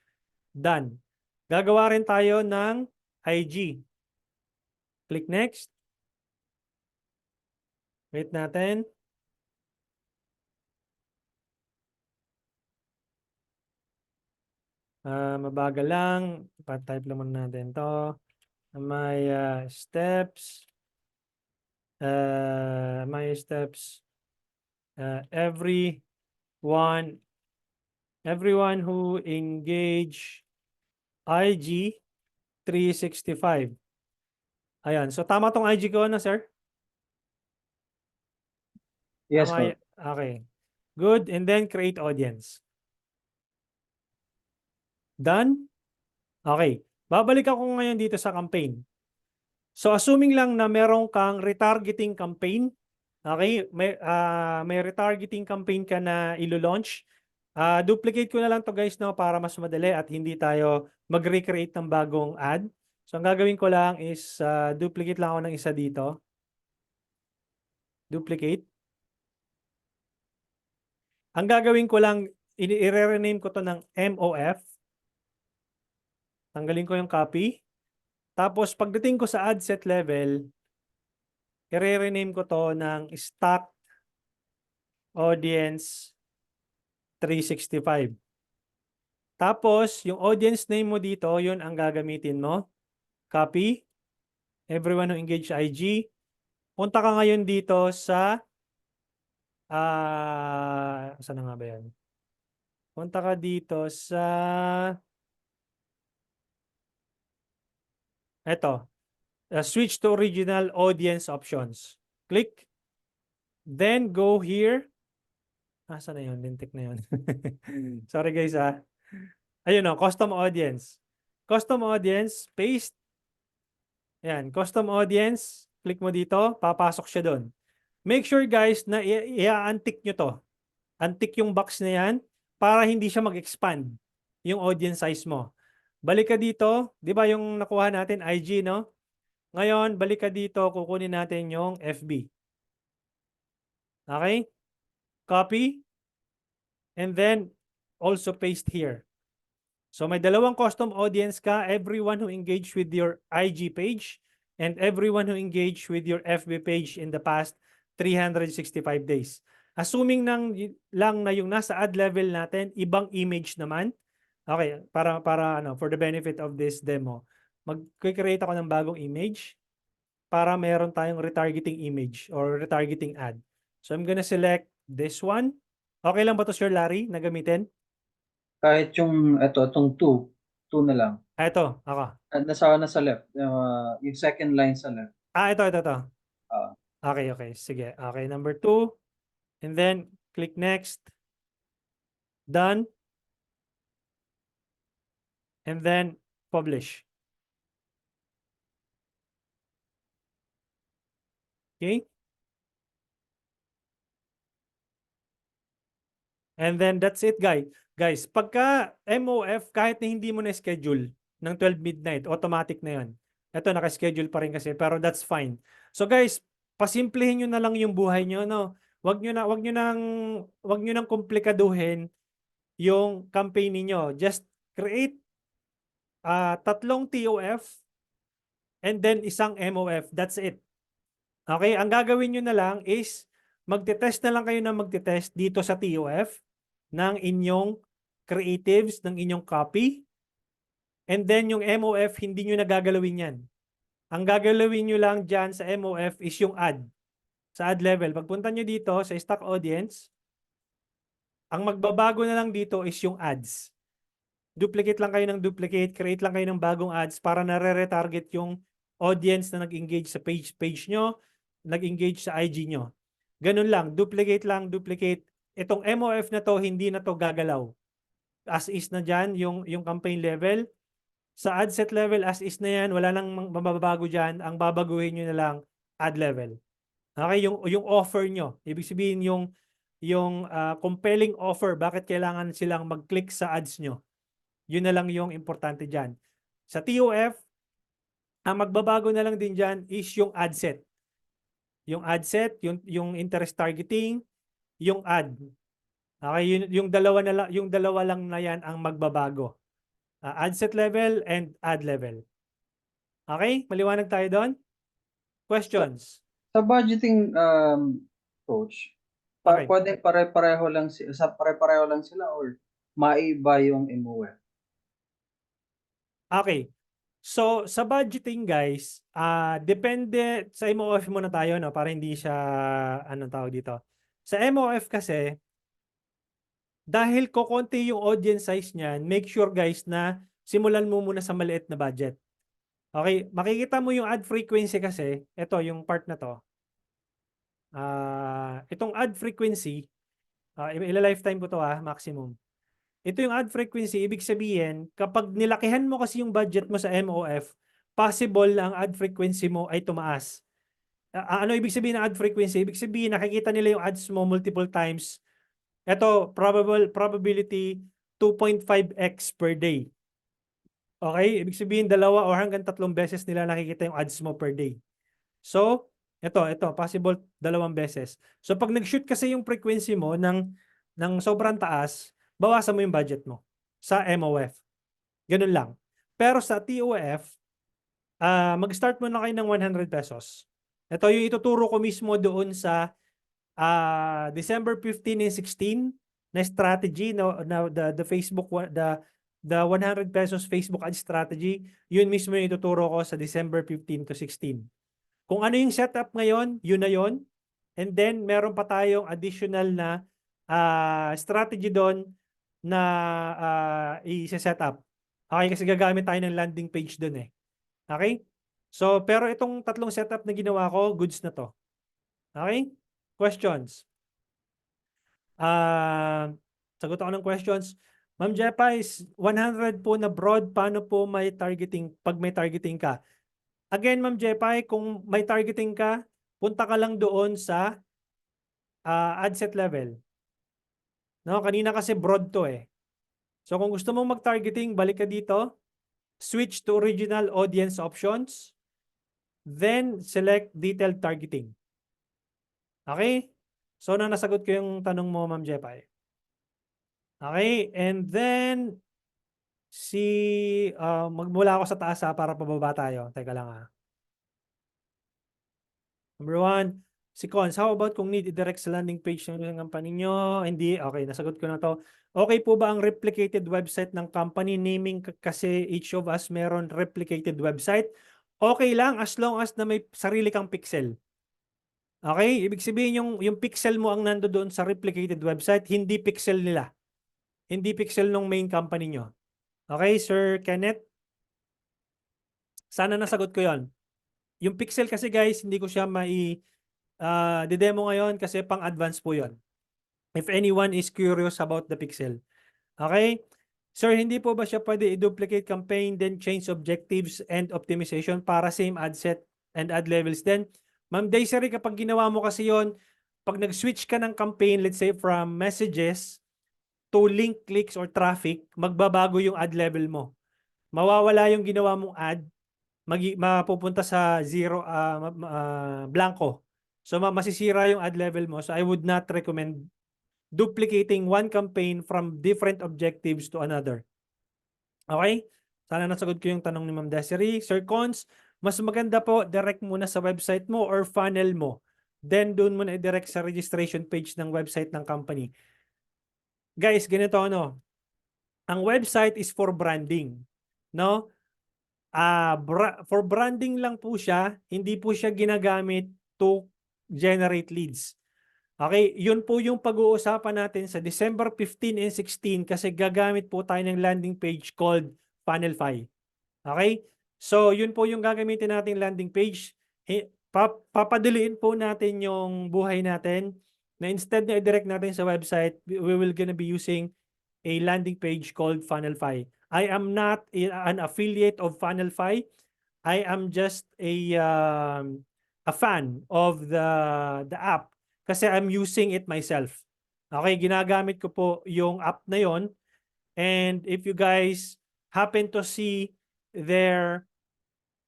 Done. Gagawa rin tayo ng IG. Click next. Wait natin. Mabagal lang. Pa-type lang muna natin to. Amaya steps my steps, everyone who engage IG 365. Ayan. So, tama tong IG ko, no, sir? Yes, Tama. coach. Okay. Good. And then, create audience. Done? Okay. Babalik ako ngayon dito sa campaign. So, assuming lang na meron kang retargeting campaign, okay, may retargeting campaign ka na ilo-launch, duplicate ko na lang to guys, no, para mas madali at hindi tayo mag-recreate ng bagong ad. So, ang gagawin ko lang is duplicate lang ako ng isa dito. Duplicate. Ang gagawin ko lang, i-rename ko to ng MOF. Tanggalin ko yung copy. Tapos, pagdating ko sa ad set level, i-rename ko to ng stock audience 365. Tapos, yung audience name mo dito, yun ang gagamitin mo. Copy. Everyone who engage IG. Punta ka ngayon dito sa saan na nga ba yan? Punta ka dito sa eto. Switch to original audience options. Click. Then go here. Saan na yun? Lintik na yun. Sorry guys Ayun o, custom audience. Custom audience, paste. Ayan, custom audience. Click mo dito, papasok siya doon. Make sure guys na i-untick nyo to. Untick yung box na yan para hindi siya mag-expand yung audience size mo. Balik ka dito, di ba yung nakuha natin IG, no? Ngayon, balik ka dito, kukunin natin yung FB. Okay? Copy. And then, also paste here. So may dalawang custom audience ka, everyone who engaged with your IG page and everyone who engaged with your FB page in the past 365 days. Assuming lang na yung nasa ad level natin, ibang image naman. Okay, para for the benefit of this demo, mag-create ako ng bagong image para meron tayong retargeting image or retargeting ad. So I'm gonna select this one. Okay lang ba to, Sir Larry, na gamitin? Kahit yung itong 2 na lang. Ito, ako. At nasa left, yung second line sa left. Ito. Ah, Okay. Sige. Okay, number 2. And then, click next. Done. And then, publish. Okay? And then, that's it, guys. Guys, pagka MOF, kahit na hindi mo na-schedule ng 12 midnight, automatic na yun. Ito, naka-schedule pa rin kasi, pero that's fine. So, guys, pasimplihin nyo na lang yung buhay nyo, no? Wag nyo nang komplikaduhin yung campaign niyo. Just create 3 TOF and then isang MOF. That's it. Okay? Ang gagawin nyo na lang is magte-test na lang kayo na magte-test dito sa TOF ng inyong creatives, ng inyong copy. And then yung MOF, hindi nyo nagagalawin yan. Ang gagalawin nyo lang dyan sa MOF is yung ad. Sa ad level. Pagpunta nyo dito sa stock audience, ang magbabago na lang dito is yung ads. Duplicate lang kayo ng duplicate, create lang kayo ng bagong ads para nare-retarget yung audience na nag-engage sa page nyo, nag-engage sa IG nyo. Ganun lang, duplicate lang, duplicate. Itong MOF na to, hindi na to gagalaw. As is na dyan, yung campaign level. Sa ad set level, as is na yan, wala nang mababago dyan. Ang babaguhin nyo na lang, ad level. Okay, yung offer nyo. Ibig sabihin yung compelling offer, bakit kailangan silang mag-click sa ads nyo. Yun na lang yung importante dyan. Sa TOF, ang magbabago na lang din dyan is yung ad set. Yung ad set, yung interest targeting, yung ad. Okay, yung dalawa lang na yan ang magbabago. Ad set level and ad level. Okay? Maliwanag tayo doon? Questions? sa budgeting coach, Okay. pwede pare-pareho lang sila or maiba yung MOF? Okay. So, sa budgeting guys, depende sa MOF muna tayo, no, para hindi siya, anong tawag dito. Sa MOF kasi, dahil kokonti yung audience size niyan, make sure guys na simulan mo muna sa maliit na budget. Okay, makikita mo yung ad frequency kasi, ito yung part na to. Itong ad frequency, ila-lifetime ko to maximum. Ito yung ad frequency, ibig sabihin, kapag nilakihan mo kasi yung budget mo sa MOF, possible na ang ad frequency mo ay tumaas. Ano ibig sabihin ng ad frequency? Ibig sabihin, nakikita nila yung ads mo multiple times. Ito, probability 2.5x per day. Okay? Ibig sabihin, 2 o hanggang 3 beses nila nakikita yung ads mo per day. So, ito, possible 2 beses. So, pag nag-shoot kasi yung frequency mo ng sobrang taas, bawasan mo yung budget mo sa MOF. Ganun lang. Pero sa TOF, mag-start muna kayo ng 100 pesos. Ito yung ituturo ko mismo doon sa December 15 and 16 na strategy na the Facebook the 100 pesos Facebook ad strategy. Yun mismo yung ituturo ko sa December 15 to 16. Kung ano yung setup ngayon, yun na yun. And then, meron pa tayong additional na strategy doon na i-set up. Okay, kasi gagamit tayo ng landing page doon eh. Okay? So, pero itong 3 setup na ginawa ko, goods na to. Okay? Questions? Sagot ako ng questions. Ma'am Jepa, is 100 po na broad, paano po may targeting pag may targeting ka? Again, Ma'am Jepay, kung may targeting ka, punta ka lang doon sa ad set level. No, kanina kasi broad to eh. So kung gusto mong mag-targeting, balik ka dito, switch to original audience options, then select detailed targeting. Okay? So nasagot ko yung tanong mo, Ma'am Jepay. Okay, and then magmula ako sa taas para pababa tayo. Teka lang Number 1, si Cons, how about kung need i-direct sa landing page ng company nyo? Hindi, okay, nasagot ko na to. Okay po ba ang replicated website ng company? Naming kasi each of us meron replicated website. Okay lang as long as na may sarili kang pixel. Okay, ibig sabihin yung pixel mo ang nando doon sa replicated website, hindi pixel nila. Hindi pixel ng main company nyo. Okay, Sir Kenneth? Sana nasagot ko yon. Yung pixel kasi guys, hindi ko siya didemo ngayon kasi pang-advance po yon. If anyone is curious about the pixel. Okay? Sir, hindi po ba siya pwede i-duplicate campaign, then change objectives and optimization para same ad set and ad levels then? Ma'am Desiree, kapag ginawa mo kasi yon, pag nag-switch ka ng campaign, let's say from messages to link clicks or traffic, magbabago yung ad level mo. Mawawala yung ginawa mong ad, mapupunta sa zero, blanco. So masisira yung ad level mo. So I would not recommend duplicating one campaign from different objectives to another. Okay? Sana nasagot ko yung tanong ni Ma'am Desiree. Sir Cons, mas maganda po direct muna sa website mo or funnel mo. Then doon mo na i-direct sa registration page ng website ng company. Guys, ganito ano. Ang website is for branding. No? For branding lang po siya, hindi po siya ginagamit to generate leads. Okay, yun po yung pag-uusapan natin sa December 15 and 16 kasi gagamit po tayo ng landing page called Funnelfy. Okay? So, yun po yung gagamitin nating landing page. Papadaliin po natin yung buhay natin na instead na i-direct natin sa website, we will gonna be using a landing page called Funnelfy. I am not an affiliate of Funnelfy. I am just a fan of the app kasi I'm using it myself. Okay, ginagamit ko po yung app na yon. And if you guys happen to see their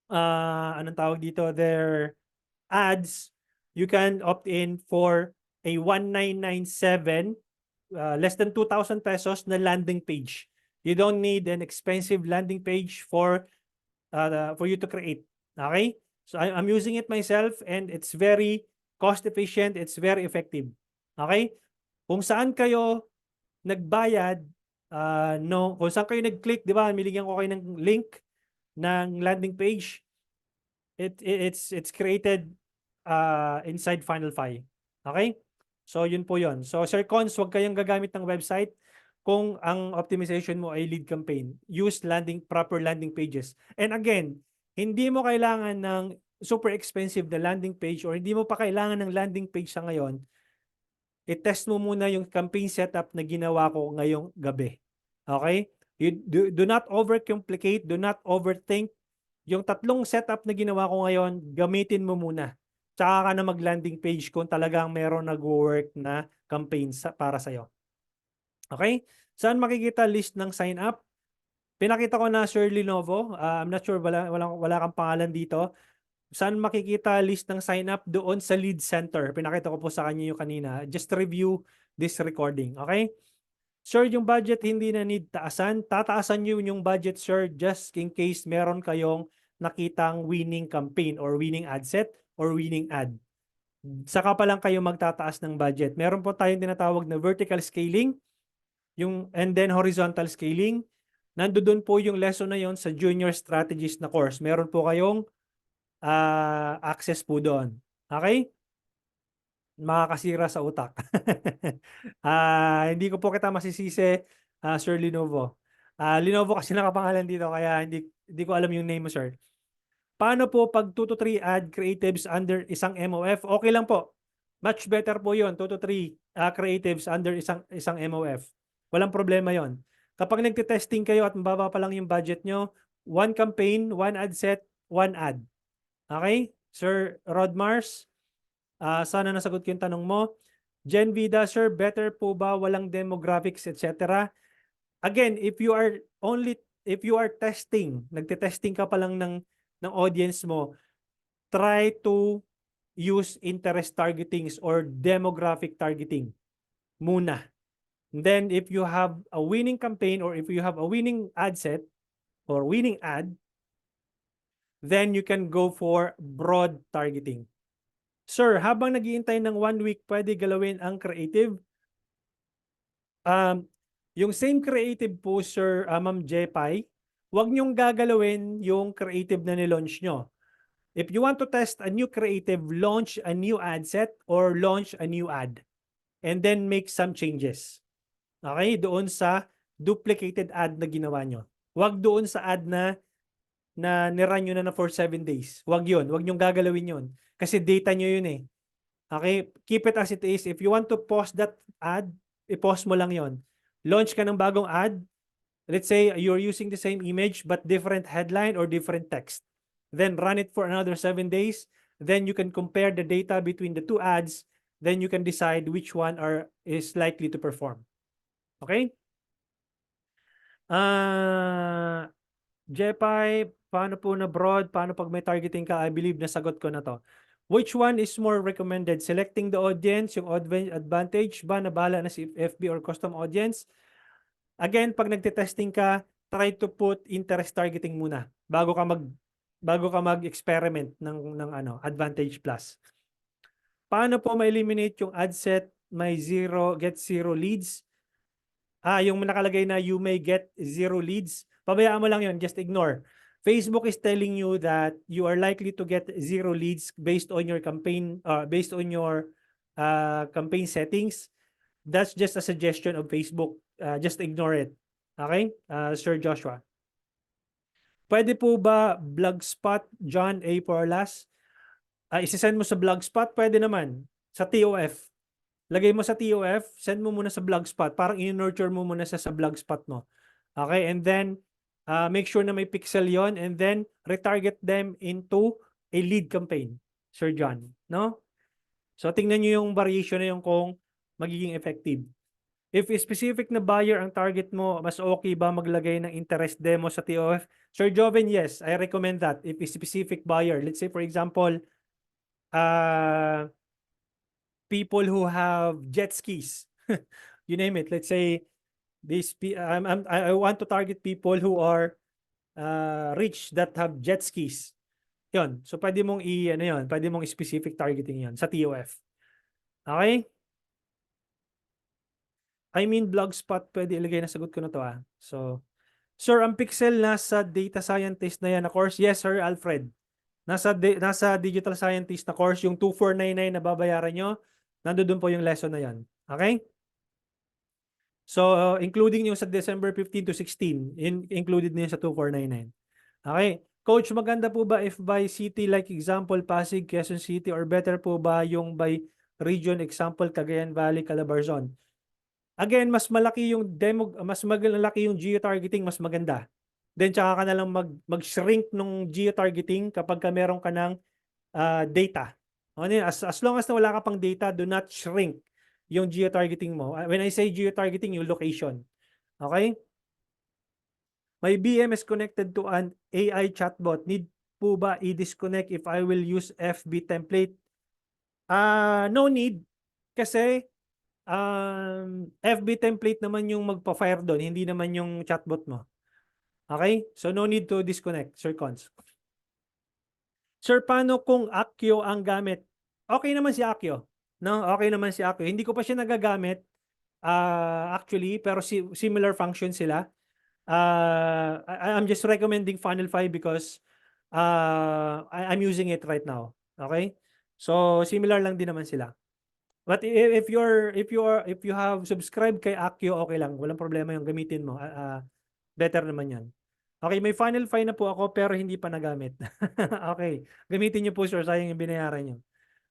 anong tawag dito, their ads, you can opt in for a 1997 less than 2,000 pesos na landing page. You don't need an expensive landing page for you to create. Okay? So I'm using it myself and it's very cost efficient, it's very effective. Okay? Kung saan kayo nagbayad, kung saan kayo nag-click, di ba? Niligyan ko kayo ng link. ng landing page, it's created inside Funnelfy. Okay? So yun po yun. So Sir Cons, huwag kayong gagamit ng website kung ang optimization mo ay lead campaign. Use proper landing pages. And again, hindi mo kailangan ng super expensive na landing page or hindi mo pa kailangan ng landing page sa ngayon. I-test mo muna yung campaign setup na ginawa ko ngayong gabi. Okay? You do not overcomplicate, do not overthink. Yung tatlong setup na ginawa ko ngayon, gamitin mo muna. Tsaka ka na mag-landing page kung talagang meron nag-work na campaign para sa'yo. Okay? Saan makikita list ng sign up? Pinakita ko na Sir Lenovo. I'm not sure, wala kang pangalan dito. Saan makikita list ng sign up? Doon sa lead center. Pinakita ko po sa kanya yung kanina. Just review this recording. Okay? Sir, yung budget hindi na need taasan. Tataasan nyo yung budget, sir, just in case meron kayong nakitang winning campaign or winning ad set or winning ad. Saka pa lang kayo magtataas ng budget. Meron po tayong tinatawag na vertical scaling and then horizontal scaling. Nandoon po yung lesson na yon sa Junior Strategist na course. Meron po kayong access po doon. Okay? Makakasira sa utak. Hindi ko po kita masisisi, Sir Lenovo. Lenovo kasi nakapangalan dito kaya hindi ko alam yung name mo, sir. Paano po pag 2 to 3 ad creatives under isang MOF? Okay lang po. Much better po yon 2 to 3 creatives under isang MOF. Walang problema yon. Kapag nagte-testing kayo at mababa pa lang yung budget nyo, one campaign, one ad set, one ad. Okay? Sir Rod Mars, sana nasagot ko yung tanong mo. Gen Vida, sir, better po ba walang demographics, etc.? Again, if you are testing, nagte-testing ka pa lang ng audience mo, try to use interest targetings or demographic targeting muna. And then if you have a winning campaign or if you have a winning ad set or winning ad, then you can go for broad targeting. Sir, habang naghihintay ng 1 week, pwede galawin ang creative? Yung same creative po, Sir Ma'am Jepay, huwag niyong gagalawin yung creative na nilaunch nyo. If you want to test a new creative, launch a new ad set or launch a new ad. And then make some changes. Okay? Doon sa duplicated ad na ginawa nyo. Huwag doon sa ad na nirun nyo na for 7 days. Huwag yun. Huwag nyong gagalawin yun. Kasi data nyo yun eh. Okay? Keep it as it is. If you want to pause that ad, i-pause mo lang yon. Launch ka ng bagong ad. Let's say you're using the same image but different headline or different text. Then run it for another 7 days. Then you can compare the data between the two ads. Then you can decide which one is likely to perform. Okay? Jepay, paano po na broad? Paano pag may targeting ka? I believe nasagot ko na to. Which one is more recommended? Selecting the audience, yung advantage ba na bahala na si FB or custom audience? Again, pag nagte-testing ka, try to put interest targeting muna bago ka mag-experiment ng advantage plus. Paano po ma-eliminate yung ad set get zero leads? Yung nakalagay na you may get 0 leads. Pabayaan mo lang yun, just ignore. Facebook is telling you that you are likely to get 0 leads based on your campaign campaign settings. That's just a suggestion of Facebook. Just ignore it. Okay? Sir Joshua. Pwede po ba Blogspot, John A. Porlas? Isisend mo sa Blogspot? Pwede naman. Sa TOF. Lagay mo sa TOF, send mo muna sa Blogspot. Parang in-nurture mo muna sa Blogspot mo. Okay? And then, make sure na may pixel yon and then retarget them into a lead campaign, Sir John. No? So, tingnan nyo yung variation na yung kung magiging effective. If a specific na buyer ang target mo, mas okay ba maglagay ng interest demo sa TOF? Sir Joven, yes, I recommend that. If a specific buyer, let's say for example, people who have jet skis, you name it. Let's say I want to target people who are rich that have jet skis. Yun. So pwede mong pwede mong specific targeting yon sa TOF. Okay? I mean, Blogspot, pwede ilagay na sagot ko na to. So, Sir, ang Pixel nasa data scientist na yan na course. Yes, Sir Alfred. Nasa digital scientist na course, yung 2499 na babayaran nyo, nandoon po yung lesson na yan. Okay? So, including yung sa December 15 to 16, included na yun sa 2499. Okay. Coach, maganda po ba if by city like example Pasig, Quezon City, or better po ba yung by region example Cagayan Valley, Calabarzon? Again, mas malaki yung mas malaki yung geo-targeting, mas maganda. Then tsaka ka na lang mag-shrink nung geo-targeting kapag ka meron ka ng data. Ano yun? As long as na wala ka pang data, do not shrink yung geo-targeting mo. When I say geo-targeting, yung location. Okay? My BM is connected to an AI chatbot. Need po ba i-disconnect if I will use FB template? No need. Kasi FB template naman yung magpa-fire doon, hindi naman yung chatbot mo. Okay? So no need to disconnect, Sir Cons. Sir, paano kung Accio ang gamit? Okay naman si Accio. No, okay naman si Accio. Hindi ko pa siya nagagamit actually, pero similar function sila. I'm just recommending Funnel 5 because I'm using it right now. Okay? So similar lang din naman sila. But if you have subscribed kay Accio, okay lang, walang problema yung gamitin mo. Better naman 'yan. Okay, may Funnel 5 na po ako pero hindi pa nagamit. Okay, gamitin niyo po sir, sayang yung binayaran niyo.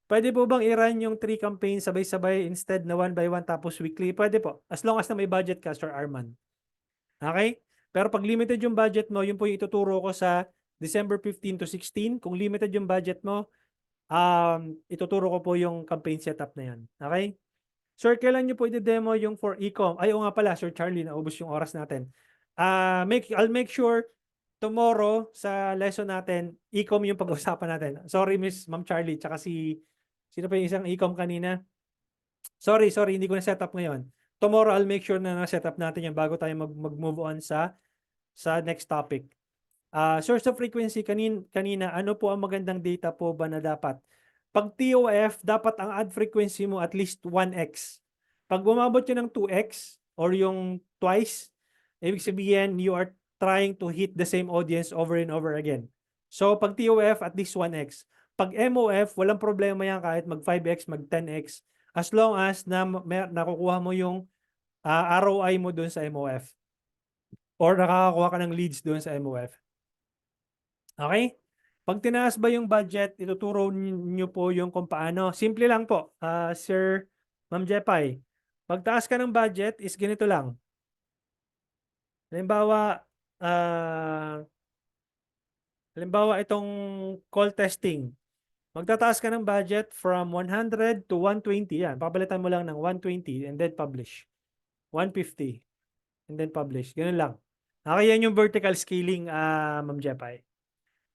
Pwede po bang i-run yung 3 campaigns sabay-sabay instead na 1 by 1 tapos weekly? Pwede po. As long as na may budget ka, Sir Arman. Okay? Pero pag limited yung budget mo, yun po yung ituturo ko sa December 15 to 16. Kung limited yung budget mo, ituturo ko po yung campaign setup na yan. Okay? Sir, kailan nyo po i-demo yung for e-com? Ay, o nga pala, Sir Charlie, naubos yung oras natin. I'll make sure tomorrow sa lesson natin, e-com yung pag-usapan natin. Sorry, Miss Ma'am Charlie, tsaka sino pa yung isang e-com kanina? Sorry, hindi ko na-set up ngayon. Tomorrow, I'll make sure na na-set up natin yan bago tayo mag-move on sa next topic. Source of frequency, kanina, ano po ang magandang data po ba na dapat? Pag TOF, dapat ang ad frequency mo at least 1x. Pag bumabot yun ng 2x or yung twice, ibig sabihin you are trying to hit the same audience over and over again. So pag TOF, at least 1x. Pag MOF, walang problema yan kahit mag 5x, mag 10x. As long as nakukuha mo yung ROI mo dun sa MOF. Or nakakakuha ka ng leads dun sa MOF. Okay? Pag tinaas ba yung budget, ituturo niyo po yung kung paano. Simple lang po, Sir Ma'am Jepay. Pagtaas ka ng budget is ganito lang. Halimbawa itong call testing. Magtataas ka ng budget from 100 to 120. Yan, papalitan mo lang ng 120 and then publish. 150 and then publish. Ganun lang. Okay, yan yung vertical scaling, Ma'am Jepay.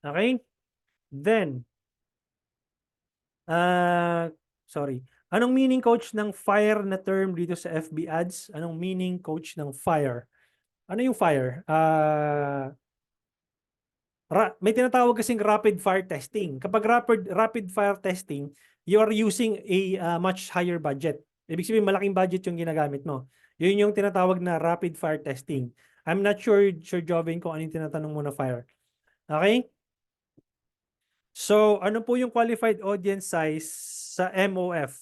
Okay? Then, sorry. Anong meaning coach ng fire na term dito sa FB ads? Anong meaning coach ng fire? Ano yung fire? May tinatawag kasing rapid fire testing. Kapag rapid fire testing, you are using a much higher budget. Ibig sabihin, malaking budget yung ginagamit mo. Yun yung tinatawag na rapid fire testing. I'm not sure, Sir Jovin, kung ano yung tinatanong mo na fire. Okay? So, ano po yung qualified audience size sa MOF?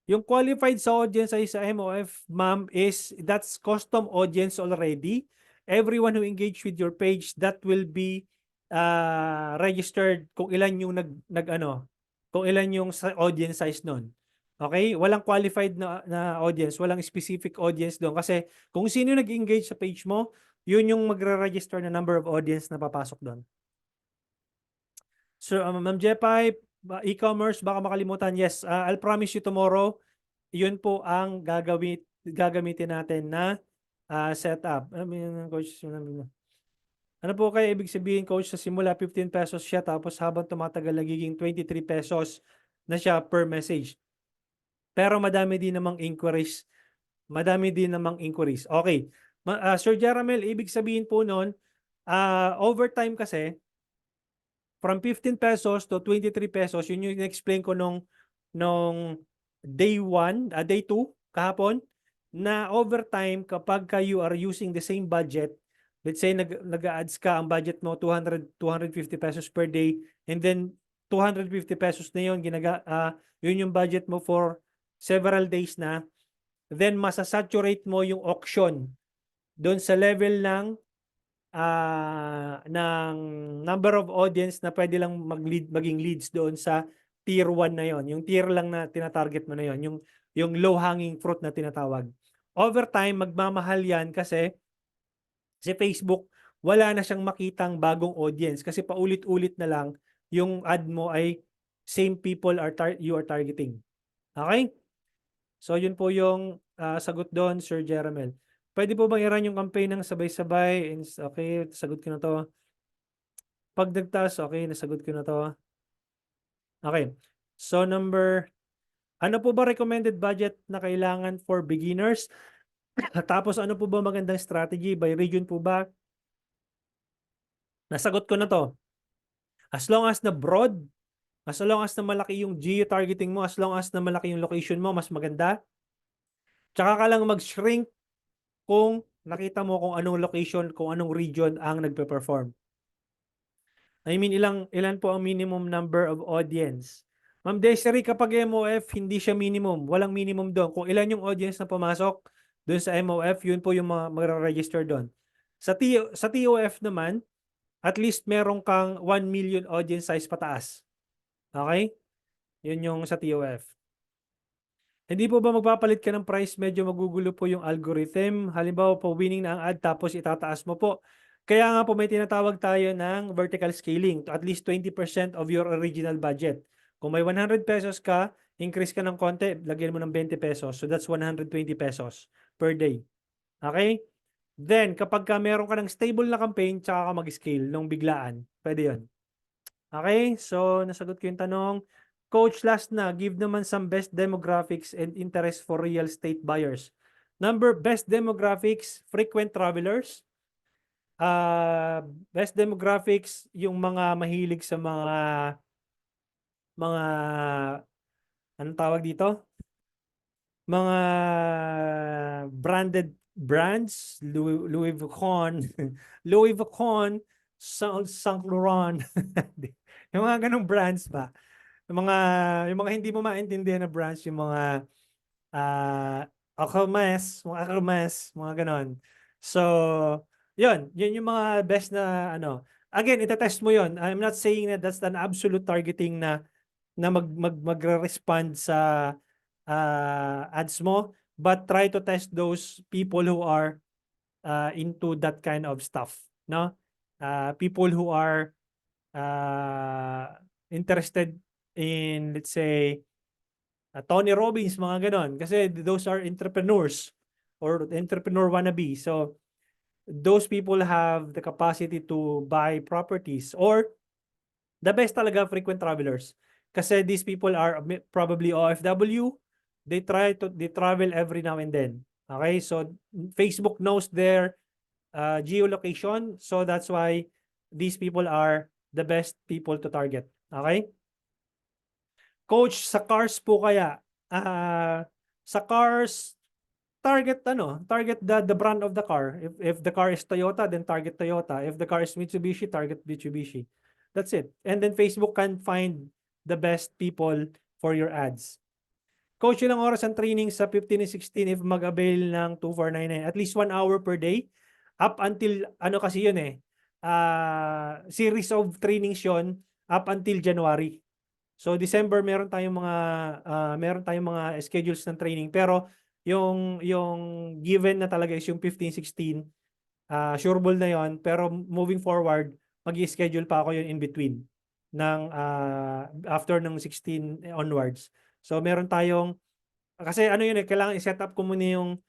Yung qualified sa audience size sa MOF, ma'am, is that's custom audience already. Everyone who engage with your page, that will be registered kung ilan yung kung ilan yung audience size nun. Okay? Walang qualified na audience, walang specific audience doon. Kasi kung sino nag-engage sa page mo, yun yung magre-register na number of audience na papasok doon. So, Ma'am Jepay, e-commerce, baka makalimutan. Yes, I'll promise you tomorrow, yun po ang gagamitin natin na setup. Coach, ano po kaya ibig sabihin, coach, sa simula 15 pesos siya tapos habang tumatagal nagiging 23 pesos na siya per message. Pero madami din namang inquiries. Okay. Sir Jeramel, ibig sabihin po nun, overtime kasi, from 15 pesos to 23 pesos, yun yung explain ko nung day 1, day 2, kahapon, na overtime kapag you are using the same budget, let's say nag-ads ka, ang budget mo 250 pesos per day, and then 250 pesos na yun, yun yung budget mo for several days na, then masasaturate mo yung auction doon sa level ng number of audience na pwede lang maging leads doon sa tier 1 na yon. Yung tier lang na tinatarget mo na yon, yung low hanging fruit na tinatawag. Over time, magmamahal yan kasi si Facebook, wala na siyang makitang bagong audience kasi paulit-ulit na lang yung ad mo ay same people you are targeting. Okay? So yun po yung sagot doon, Sir Jeremel. Pwede po bang i-run yung campaign ng sabay-sabay? Okay, sagot ko na to. Pag nagtaas, okay, nasagot ko na to. Okay. So ano po ba recommended budget na kailangan for beginners? Tapos ano po ba magandang strategy? By region po ba? Nasagot ko na to. As long as na broad, as long as na malaki yung geo-targeting mo, as long as na malaki yung location mo, mas maganda. Tsaka ka lang mag-shrink kung nakita mo kung anong location, kung anong region ang nagpe-perform. I mean, ilan po ang minimum number of audience? Ma'am Desiree, kapag MOF, hindi siya minimum. Walang minimum doon. Kung ilan yung audience na pumasok doon sa MOF, yun po yung magre-register doon. Sa TOF naman, at least meron kang 1 million audience size pataas. Okay? Yun yung sa TOF. Hindi po ba magpapalit ka ng price? Medyo magugulo po yung algorithm. Halimbawa po, winning na ang ad tapos itataas mo po. Kaya nga po may tinatawag tayo ng vertical scaling to at least 20% of your original budget. Kung may 100 pesos ka, increase ka ng konti, lagyan mo ng 20 pesos. So that's 120 pesos per day. Okay? Then, kapag ka meron ka ng stable na campaign, tsaka ka mag-scale nung biglaan. Pwede yun. Okay? So, nasagot ko yung tanong. Coach, last na, give naman some best demographics and interest for real estate buyers. Best demographics, frequent travelers. Best demographics, yung mga mahilig sa mga anong tawag dito? Mga branded brands, Louis Vuitton, Louis Vuitton, Saint Laurent. Yung mga ganong brands ba? Yung mga hindi mo maintindihan na brands, yung mga Hermes, mga ganon. So, yun yung mga best na ano. Again, itetest mo yun. I'm not saying that that's an absolute targeting na magre-respond sa ads mo, but try to test those people who are into that kind of stuff, no? People who are interested in, let's say, Tony Robbins, mga ganon. Kasi those are entrepreneurs or entrepreneur wannabe. So, those people have the capacity to buy properties, or the best talaga, frequent travelers. Kasi these people are probably OFW. They travel every now and then. Okay? So, Facebook knows their geolocation. So, that's why these people are the best people to target. Okay? Coach, sa cars po kaya, sa cars, target the brand of the car. If the car is Toyota, then target Toyota. If the car is Mitsubishi, target Mitsubishi. That's it. And then Facebook can find the best people for your ads. Coach, ilang oras ang training sa 15 and 16 if mag-avail ng 2499? At least 1 hour per day. Up until, ano kasi yun series of trainings yun up until January. So December meron tayong mga schedules ng training, pero yung given na talaga is yung 15, 16, sureball na yon, pero moving forward, mag-i-schedule pa ako yun in between ng after ng 16 onwards. So meron tayong, kasi ano yun kailangan i-set up ko muna yung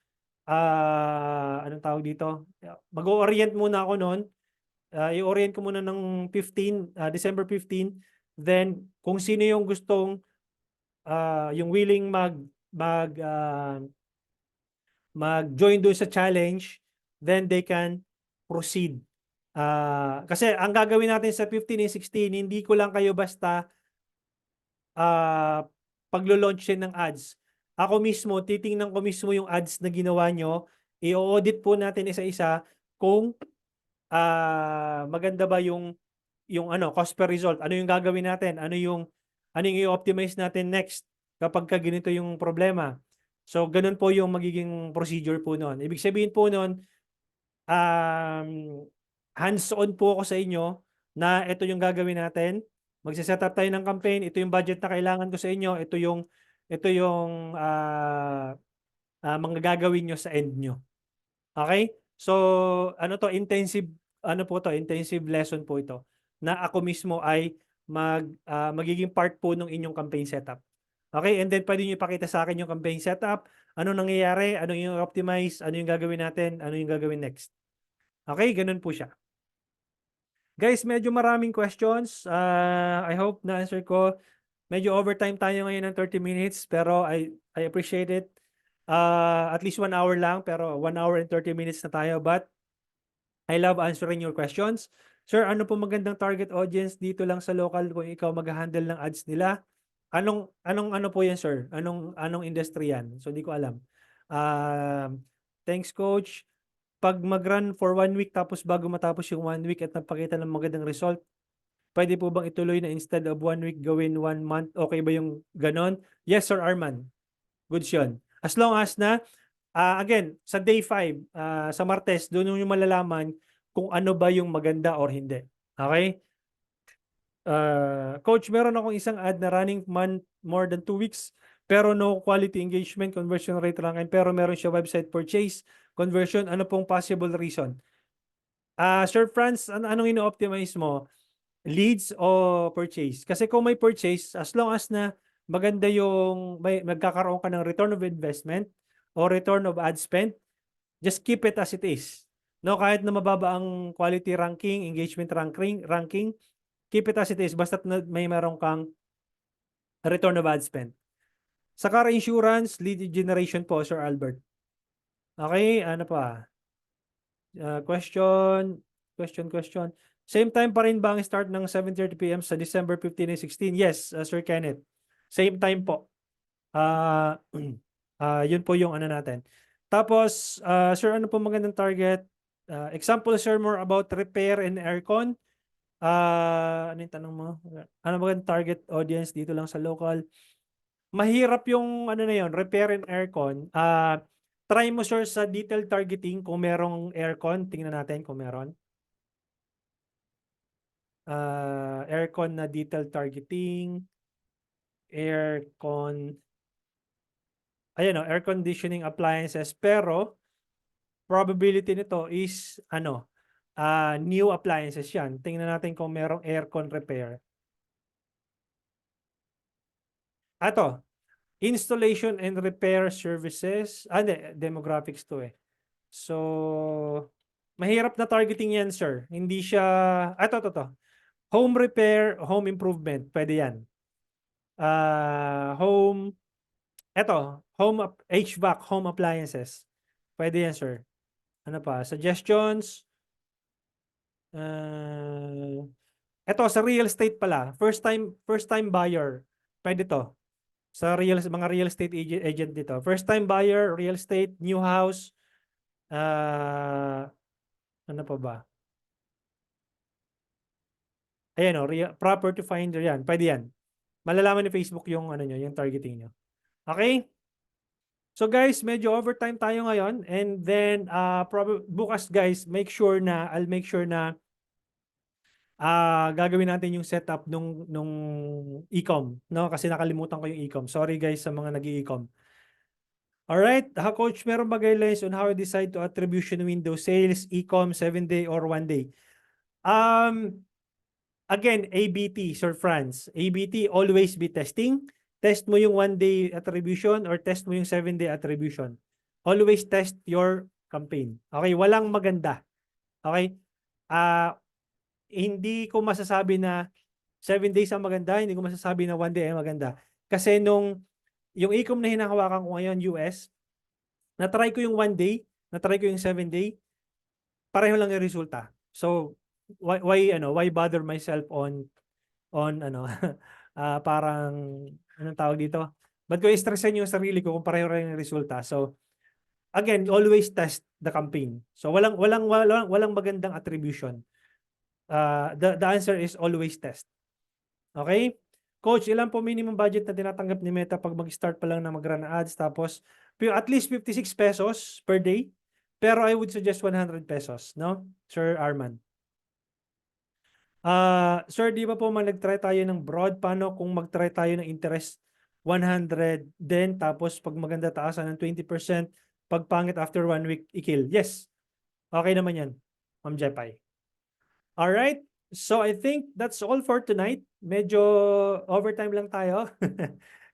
anong tawag dito? Mag-orient muna ako noon. I-orient ko muna ng 15, December 15. Then, kung sino yung gustong, yung willing mag-join doon sa challenge, then they can proceed. Kasi ang gagawin natin sa 15 and 16, hindi ko lang kayo basta paglo-launch ng ads. Ako mismo, titingnan ko mismo yung ads na ginawa nyo. I-audit po natin isa-isa kung maganda ba yung ano, cost per result? Ano yung gagawin natin? Ano yung i-optimize natin next kapag ka ganito yung problema? So, ganun po yung magiging procedure po noon. Ibig sabihin po noon, um, hands-on po ako sa inyo na ito yung gagawin natin. Magse-set up tayo ng campaign, ito yung budget na kailangan ko sa inyo, ito yung mga gagawin nyo sa end nyo. Okay? So, ano to, intensive lesson po ito na ako mismo ay magiging part po ng inyong campaign setup. Okay? And then pwede niyo ipakita sa akin yung campaign setup, ano nangyayari, ano yung optimize, ano yung gagawin natin, ano yung gagawin next. Okay? Ganun po siya. Guys, medyo maraming questions. I hope na-answer ko. Medyo overtime tayo ngayon ng 30 minutes, pero I appreciate it. At least 1 hour lang, pero 1 hour and 30 minutes na tayo. But I love answering your questions. Sir, ano po magandang target audience dito lang sa local kung ikaw mag-handle ng ads nila? Anong ano po yan, sir? Anong industry yan? So, di ko alam. Thanks, coach. Pag mag-run for 1 week tapos bago matapos yung 1 week at napakita ng magandang result, pwede po bang ituloy na instead of 1 week, gawin 1 month? Okay ba yung ganon? Yes, Sir Arman. Goods yun. As long as na, again, sa day 5, sa Martes, doon yung malalaman kung ano ba yung maganda or hindi. Okay? Coach, meron akong isang ad na running more than 2 weeks pero no quality engagement, conversion rate lang, pero meron siya website purchase, conversion, ano pong possible reason? Sir Franz, anong ino-optimize mo? Leads o purchase? Kasi kung may purchase, as long as na maganda magkakaroon ka ng return of investment o return of ad spend, just keep it as it is. No, kahit na mababa ang quality ranking, engagement ranking, keep it as it is basta may meron kang return of ad spend. Sa car insurance, lead generation po, Sir Albert. Okay, ano pa? Question. Same time pa rin ba ang start ng 7:30 PM sa December 15 and 16? Yes, Sir Kenneth. Same time po. Yun po yung ano natin. Tapos, sir, ano po magandang target? Example, sir, more about repair and aircon. Ano yung tanong mo? Ano magandang target audience dito lang sa local? Mahirap yung ano na yun, repair and aircon. Try mo, sir, sa detail targeting kung merong aircon. Tingnan natin kung meron. Aircon na detail targeting. Aircon. Ayan o, air conditioning appliances. Pero, probability nito is, new appliances yan. Tingnan natin kung merong aircon repair. Ato, installation and repair services. Hindi, demographics to eh. So, mahirap na targeting yan, sir. Hindi siya, to. Home repair, home improvement, pwede yan. HVAC, home appliances. Pwede yan, sir. Ano pa? Suggestions. Sa real estate pala. First time buyer. Pwede to. Sa mga real estate agent dito. First time buyer, real estate, new house. Ano pa ba? Ayan property finder yan. Pwede yan. Malalaman ni Facebook yung ano nyo, yung targeting nyo. Okay? So guys, medyo overtime tayo ngayon, and then bukas guys, I'll make sure na gagawin natin yung setup nung e-com, no? Kasi nakalimutan ko yung e-com. Sorry guys sa mga nag-i-e-com. Alright, coach, meron ba guidelines on how I decide to attribution window sales, e-com, 7-day or 1-day? Again, ABT, Sir Franz. ABT, always be testing. Test mo yung 1-day attribution or test mo yung 7-day attribution. Always test your campaign. Okay, walang maganda. Okay? Hindi ko masasabi na 7 days ang maganda, hindi ko masasabi na 1 day ang maganda. Kasi yung e-com na hinahawakan ko ngayon, US, na-try ko yung 1 day, na-try ko yung 7-day, pareho lang yung resulta. So, why bother myself on parang anong tawag dito? Ba't ko i-stressin yung sarili ko kung pareho rin yung resulta? So, again, always test the campaign. So walang magandang attribution. The answer is always test. Okay? Coach, ilan po minimum budget na tinatanggap ni Meta pag mag-start pa lang na mag-run ads? Tapos, at least 56 pesos per day. Pero I would suggest 100 pesos, no? Sir Arman. Sir, di ba po nag-try tayo ng broad? Paano kung mag-try tayo ng interest 100 din, tapos pag maganda taasan ng 20%, pag pangit after 1 week, i-kill? Yes. Okay naman yan, Ma'am Jepay. Alright. So I think that's all for tonight. Medyo overtime lang tayo.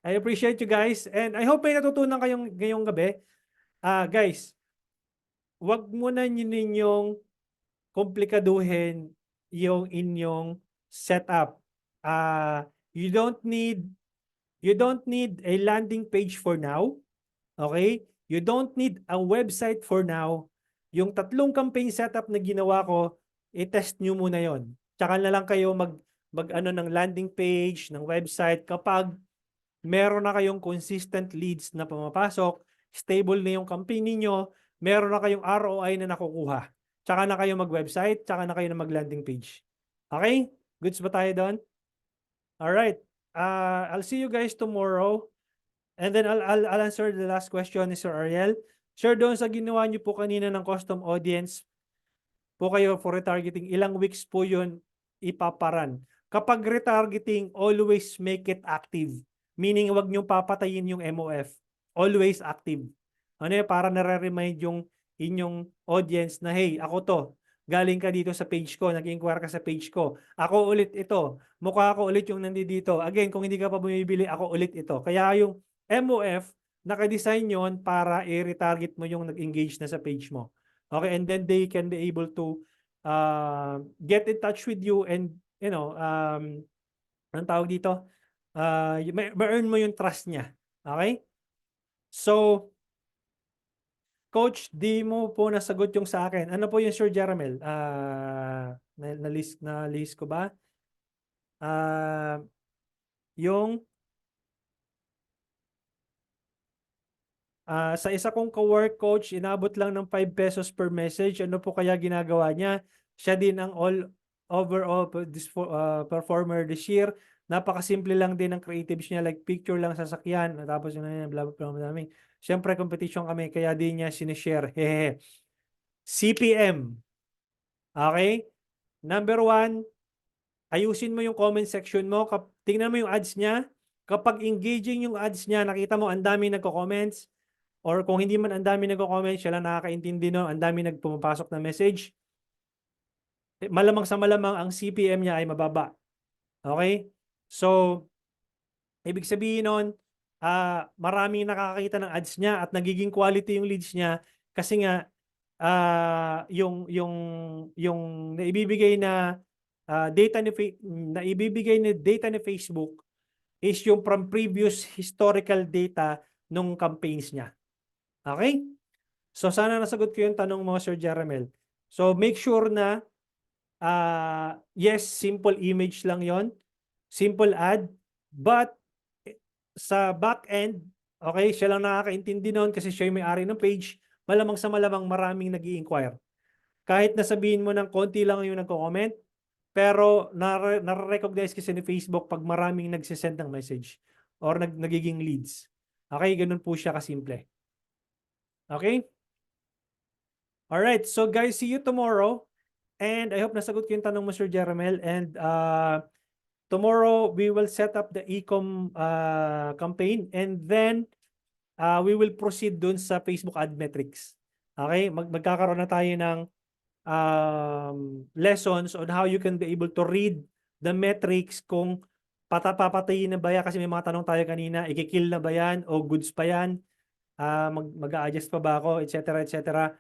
I appreciate you guys and I hope may natutunan kayong ngayong gabi. Guys, wag muna ninyong komplikaduhin yung inyong setup. You don't need a landing page for now. Okay? You don't need a website for now. Yung 3 campaign setup na ginawa ko, i-test nyo muna yon. Tsaka na lang kayo mag ng landing page, ng website kapag meron na kayong consistent leads na pumapasok, stable na yung campaign niyo, meron na kayong ROI na nakukuha. Tsaka na kayo mag-website, tsaka na kayo na mag-landing page. Okay? Goods ba tayo doon? Alright. I'll see you guys tomorrow. And then I'll answer the last question ni Sir Ariel. Sir, doon sa ginawa niyo po kanina ng custom audience po kayo for retargeting, ilang weeks po yun ipaparan? Kapag retargeting, always make it active. Meaning, wag niyo papatayin yung MOF. Always active. Ano yun? Para nare-remind yung inyong audience na, hey, ako to. Galing ka dito sa page ko, nag-inquire ka sa page ko. Ako ulit ito. Mukha ako ulit yung nandito. Again, kung hindi ka pa bumibili, ako ulit ito. Kaya yung MOF, naka-design yon para i-retarget mo yung nag-engage na sa page mo. Okay, and then they can be able to get in touch with you and, you know, anong tawag dito? Ma-earn mo yung trust niya. Okay? So, Coach, di mo po nasagot yung sa akin. Ano po yung Sir Jeramel? Na-list ko ba? Yung sa isa kong ka-work coach, inabot lang ng 5 pesos per message. Ano po kaya ginagawa niya? Siya din ang overall performer this year. Napakasimple lang din ng creatives niya, like picture lang sa sakyan, tapos yun na blah blah blah. Siyempre competition kami, kaya din niya sinishare. Hehehe. CPM. Okay? Number 1, ayusin mo yung comment section mo. Tingnan mo yung ads niya. Kapag engaging yung ads niya, nakita mo ang dami nagko-comments, or kung hindi man ang dami nagko-comment, siya lang nakakaintindi no, ang dami nagpumapasok na message, malamang sa malamang ang CPM niya ay mababa. Okay? So, ibig sabihin nun, maraming nakakakita ng ads niya at nagiging quality yung leads niya kasi nga yung naibibigay na data ni Facebook is yung from previous historical data nung campaigns niya. Okay? So sana nasagot ko yung tanong mo, Sir Jeramel. So make sure na yes, simple image lang yon, simple ad, but sa back end, okay, siya lang nakakaintindi noon kasi siya yung may-ari ng page, malamang sa malamang maraming nag-i-inquire. Kahit nasabihin mo ng konti lang yung nagko-comment, pero nare-recognize kasi ni Facebook pag maraming nagsisend ng message or nagiging leads. Okay, ganun po siya kasimple. Okay? Alright, so guys, see you tomorrow. And I hope nasagot ko yung tanong mo, Sir Jeramel. And tomorrow, we will set up the e-com campaign. And then, we will proceed dun sa Facebook ad metrics. Okay? Magkakaroon na tayo ng lessons on how you can be able to read the metrics kung papatayin na ba yan. Kasi may mga tanong tayo kanina, ikikill na ba yan o goods pa yan? Mag-a-adjust pa ba ako, etc. etc.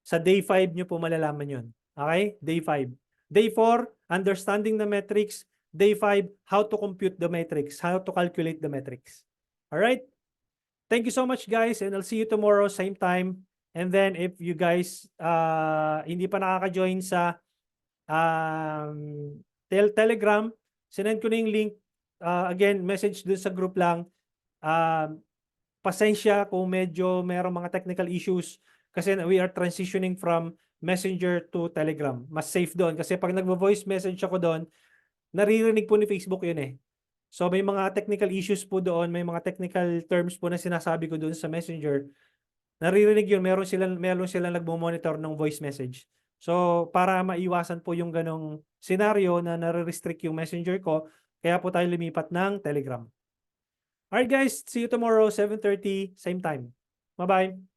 Sa day 5 nyo po malalaman yun. Okay? Day 5. Day 4, understanding the metrics. Day 5, how to compute the metrics, how to calculate the metrics. Alright? Thank you so much, guys, and I'll see you tomorrow, same time. And then if you guys hindi pa nakaka-join sa Telegram, sinend ko na yung link. Again, message dun sa group lang. pasensya kung medyo merong mga technical issues kasi we are transitioning from Messenger to Telegram. Mas safe doon kasi pag nagvo-voice message ako doon, naririnig po ni Facebook yun eh. So may mga technical issues po doon, may mga technical terms po na sinasabi ko doon sa Messenger. Naririnig yun, meron silang nagmo-monitor ng voice message. So para maiwasan po yung ganong scenario na nare-restrict yung Messenger ko, kaya po tayo lumipat ng Telegram. Alright guys, see you tomorrow 7:30 same time. Bye-bye.